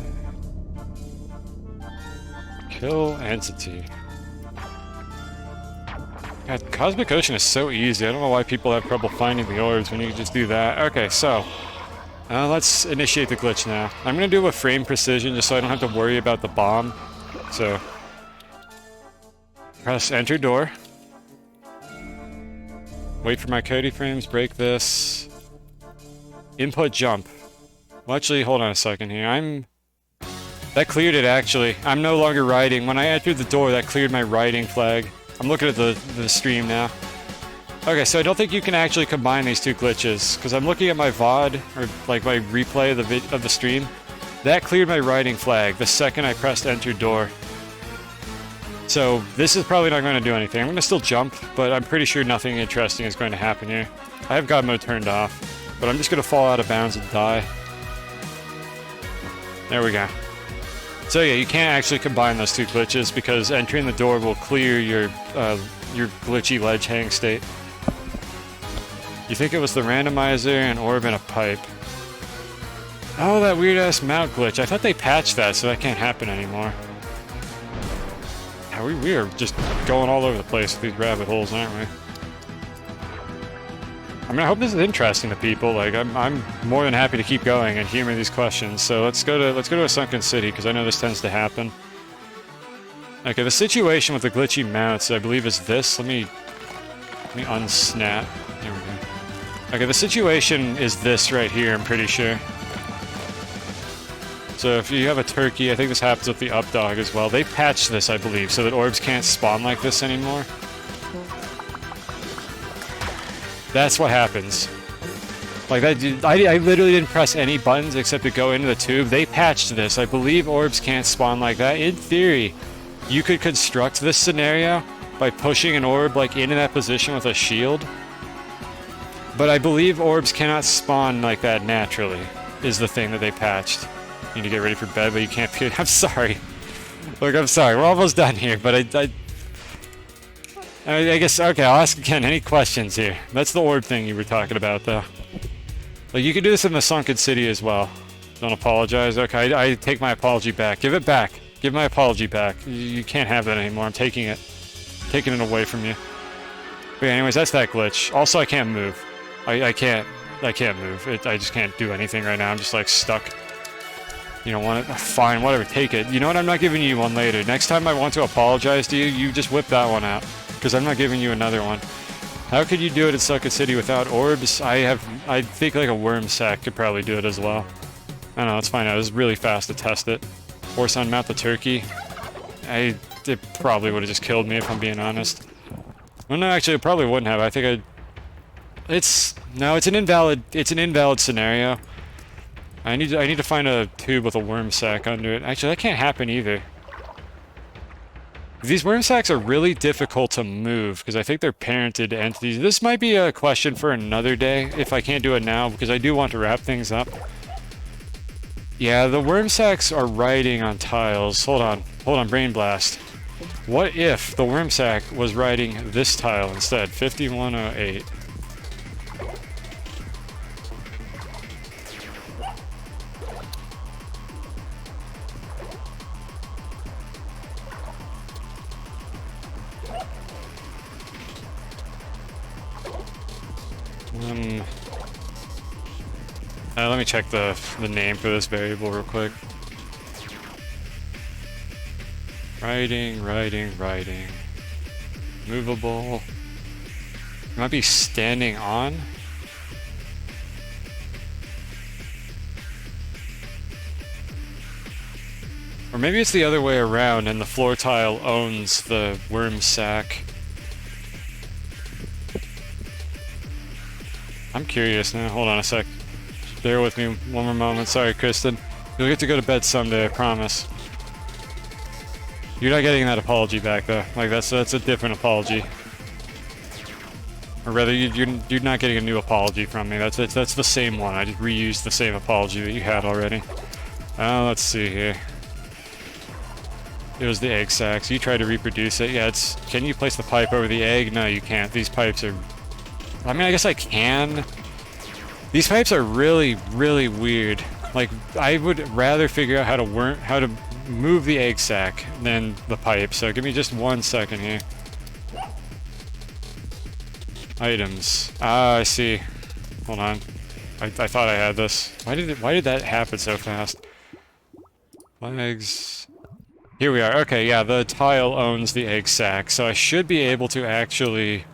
Kill entity. God, Cosmic Ocean is so easy. I don't know why people have trouble finding the orbs when you can just do that. Okay, so let's initiate the glitch now. I'm going to do it with frame precision just so I don't have to worry about the bomb. So, press enter door. Wait for my Cody frames, break this. Input jump. Well, actually, hold on a second here. That cleared it, actually. I'm no longer riding. When I entered the door, that cleared my riding flag. I'm looking at the stream now. Okay, so I don't think you can actually combine these two glitches, because I'm looking at my VOD, or like my replay of the stream. That cleared my riding flag the second I pressed enter door. So this is probably not going to do anything. I'm going to still jump, but I'm pretty sure nothing interesting is going to happen here. I have God mode turned off, but I'm just going to fall out of bounds and die. There we go. So yeah, you can't actually combine those two glitches because entering the door will clear your glitchy ledge hang state. You think it was the randomizer, an orb, and a pipe. Oh, that weird-ass mount glitch. I thought they patched that, so that can't happen anymore. Yeah, we are just going all over the place with these rabbit holes, aren't we? I mean, I hope this is interesting to people. Like, I'm more than happy to keep going and humor these questions. So let's go to a sunken city because I know this tends to happen. Okay, the situation with the glitchy mounts, I believe, is this. Let me unsnap. There we go. Okay, the situation is this right here. I'm pretty sure. So if you have a turkey, I think this happens with the up dog as well. They patched this, I believe, so that orbs can't spawn like this anymore. That's what happens. Like that, I literally didn't press any buttons except to go into the tube. They patched this. I believe orbs can't spawn like that. In theory, you could construct this scenario by pushing an orb like into that position with a shield. But I believe orbs cannot spawn like that naturally, is the thing that they patched. You need to get ready for bed, but you can't pee. I'm sorry. Look, I'm sorry. We're almost done here, but I guess, okay, I'll ask again. Any questions here? That's the orb thing you were talking about, though. Like, you can do this in the sunken city as well. Don't apologize. Okay, I take my apology back. Give it back. Give my apology back. You can't have that anymore. I'm taking it. Taking it away from you. But anyways, that's that glitch. Also, I can't move. I can't move. I just can't do anything right now. I'm just, like, stuck. You don't want it? Fine, whatever, take it. You know what? I'm not giving you one later. Next time I want to apologize to you, you just whip that one out. Because I'm not giving you another one. How could you do it in Sunken City without orbs? I think like a worm sack could probably do it as well. I don't know, let's find out. It was really fast to test it. Force unmount the turkey. It probably would have just killed me if I'm being honest. Well, no, actually, it probably wouldn't have. I think it's an invalid scenario. I need to find a tube with a worm sack under it. Actually, that can't happen either. These worm sacks are really difficult to move because I think they're parented entities. This might be a question for another day if I can't do it now because I do want to wrap things up. Yeah, the worm sacks are riding on tiles. Hold on, brain blast. What if the worm sack was riding this tile instead? 5108. Let me check the name for this variable real quick. Riding. Movable. It might be standing on. Or maybe it's the other way around and the floor tile owns the worm sack. I'm curious now. Hold on a sec. Bear with me one more moment. Sorry, Kristen. You'll get to go to bed someday, I promise. You're not getting that apology back, though. Like, that's a different apology. Or rather, you're not getting a new apology from me. That's the same one. I just reused the same apology that you had already. Let's see here. It was the egg sacs. You tried to reproduce it. Yeah, it's... Can you place the pipe over the egg? No, you can't. These pipes are... I mean, I guess I can. These pipes are really, really weird. Like, I would rather figure out how to move the egg sac than the pipe. So give me just 1 second here. Items. Ah, I see. Hold on. I thought I had this. Why did that happen so fast? Flags. Here we are. Okay, yeah, the tile owns the egg sac, so I should be able to actually...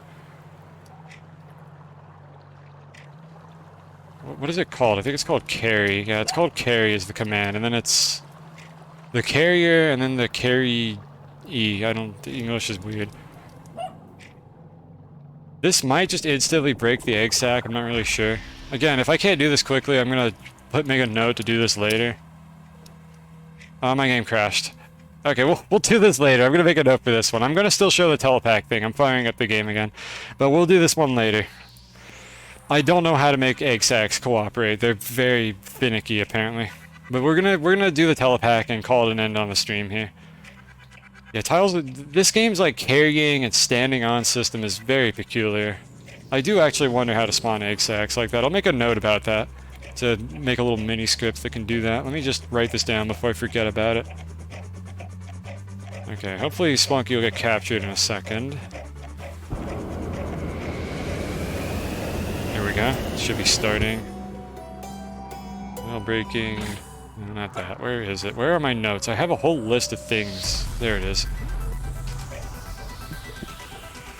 What is it called? I think it's called carry. Yeah, it's called carry is the command, and then it's the carrier, and then the carry E. The English is weird. This might just instantly break the egg sack, I'm not really sure. Again, if I can't do this quickly, I'm gonna make a note to do this later. Oh, my game crashed. Okay, we'll do this later. I'm gonna make a note for this one. I'm gonna still show the telepack thing. I'm firing up the game again. But we'll do this one later. I don't know how to make egg sacks cooperate. They're very finicky, apparently. But we're gonna do the telepack and call it an end on the stream here. Yeah, tiles. This game's like carrying and standing on system is very peculiar. I do actually wonder how to spawn egg sacks like that. I'll make a note about that to make a little mini script that can do that. Let me just write this down before I forget about it. Okay, hopefully Spelunky will get captured in a second. Here we go. It should be starting. Well, breaking. No, not that. Where is it? Where are my notes? I have a whole list of things. There it is.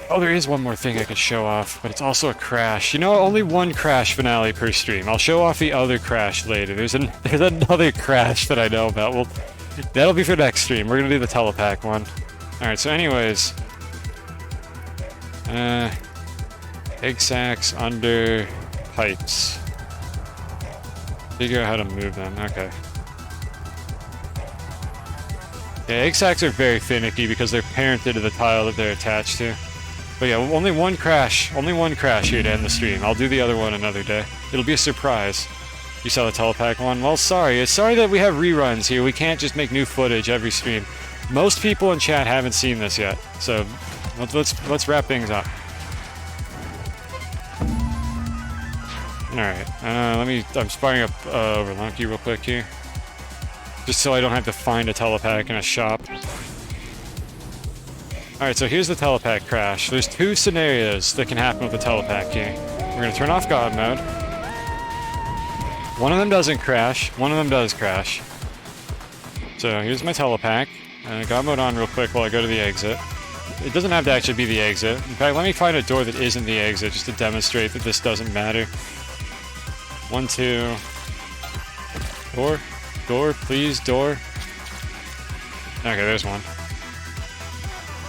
Oh, there is one more thing I could show off, but it's also a crash. You know, only one crash finale per stream. I'll show off the other crash later. There's another crash that I know about. Well, that'll be for next stream. We're gonna do the telepack one. Alright, so anyways. Egg sacks under pipes. Figure out how to move them. Okay. Yeah, egg sacks are very finicky because they're parented to the tile that they're attached to. But yeah, only one crash here to end the stream. I'll do the other one another day. It'll be a surprise. You saw the telepack one? Well, sorry. Sorry that we have reruns here. We can't just make new footage every stream. Most people in chat haven't seen this yet, so let's wrap things up. Alright, I'm firing up Spelunky real quick here. Just so I don't have to find a telepack in a shop. Alright, so here's the telepack crash. There's two scenarios that can happen with the telepack here. We're gonna turn off God mode. One of them doesn't crash, one of them does crash. So here's my telepack. God mode on real quick while I go to the exit. It doesn't have to actually be the exit. In fact, let me find a door that isn't the exit just to demonstrate that this doesn't matter. 1, 2. Door? Door, please, door. Okay, there's one.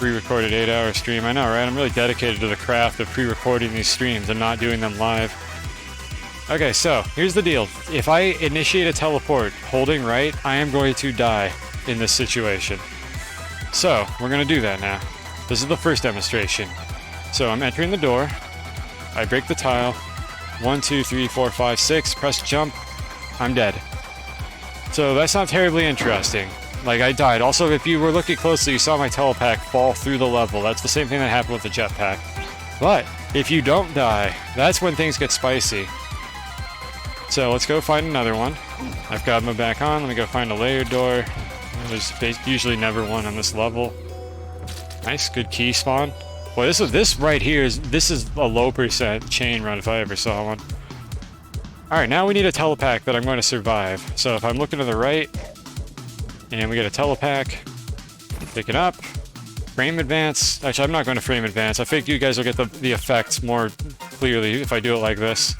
Pre-recorded 8-hour stream. I know, right? I'm really dedicated to the craft of pre-recording these streams and not doing them live. Okay, so, here's the deal. If I initiate a teleport holding right, I am going to die in this situation. So, we're gonna do that now. This is the first demonstration. So, I'm entering the door. I break the tile. 1, 2, 3, 4, 5, 6. Press jump. I'm dead. So, that's not terribly interesting. Like, I died. Also, if you were looking closely, you saw my telepack fall through the level. That's the same thing that happened with the jetpack. But, if you don't die, that's when things get spicy. So, let's go find another one. I've got my back on. Let me go find a layered door. There's usually never one on this level. Nice, good key spawn. Boy, this right here is a low percent chain run if I ever saw one. Alright, now we need a telepack that I'm going to survive. So if I'm looking to the right, and we get a telepack, pick it up, frame advance. Actually, I'm not going to frame advance. I think you guys will get the effects more clearly if I do it like this.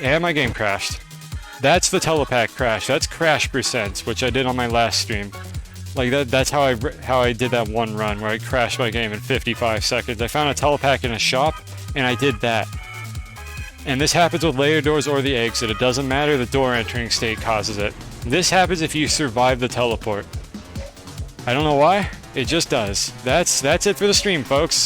And my game crashed. That's the telepack crash. That's crash percent, which I did on my last stream. Like that's how I did that one run where I crashed my game in 55 seconds. I found a telepack in a shop, and I did that. And this happens with layer doors or the exit. It doesn't matter, the door entering state causes it. This happens if you survive the teleport. I don't know why, it just does. That's it for the stream, folks.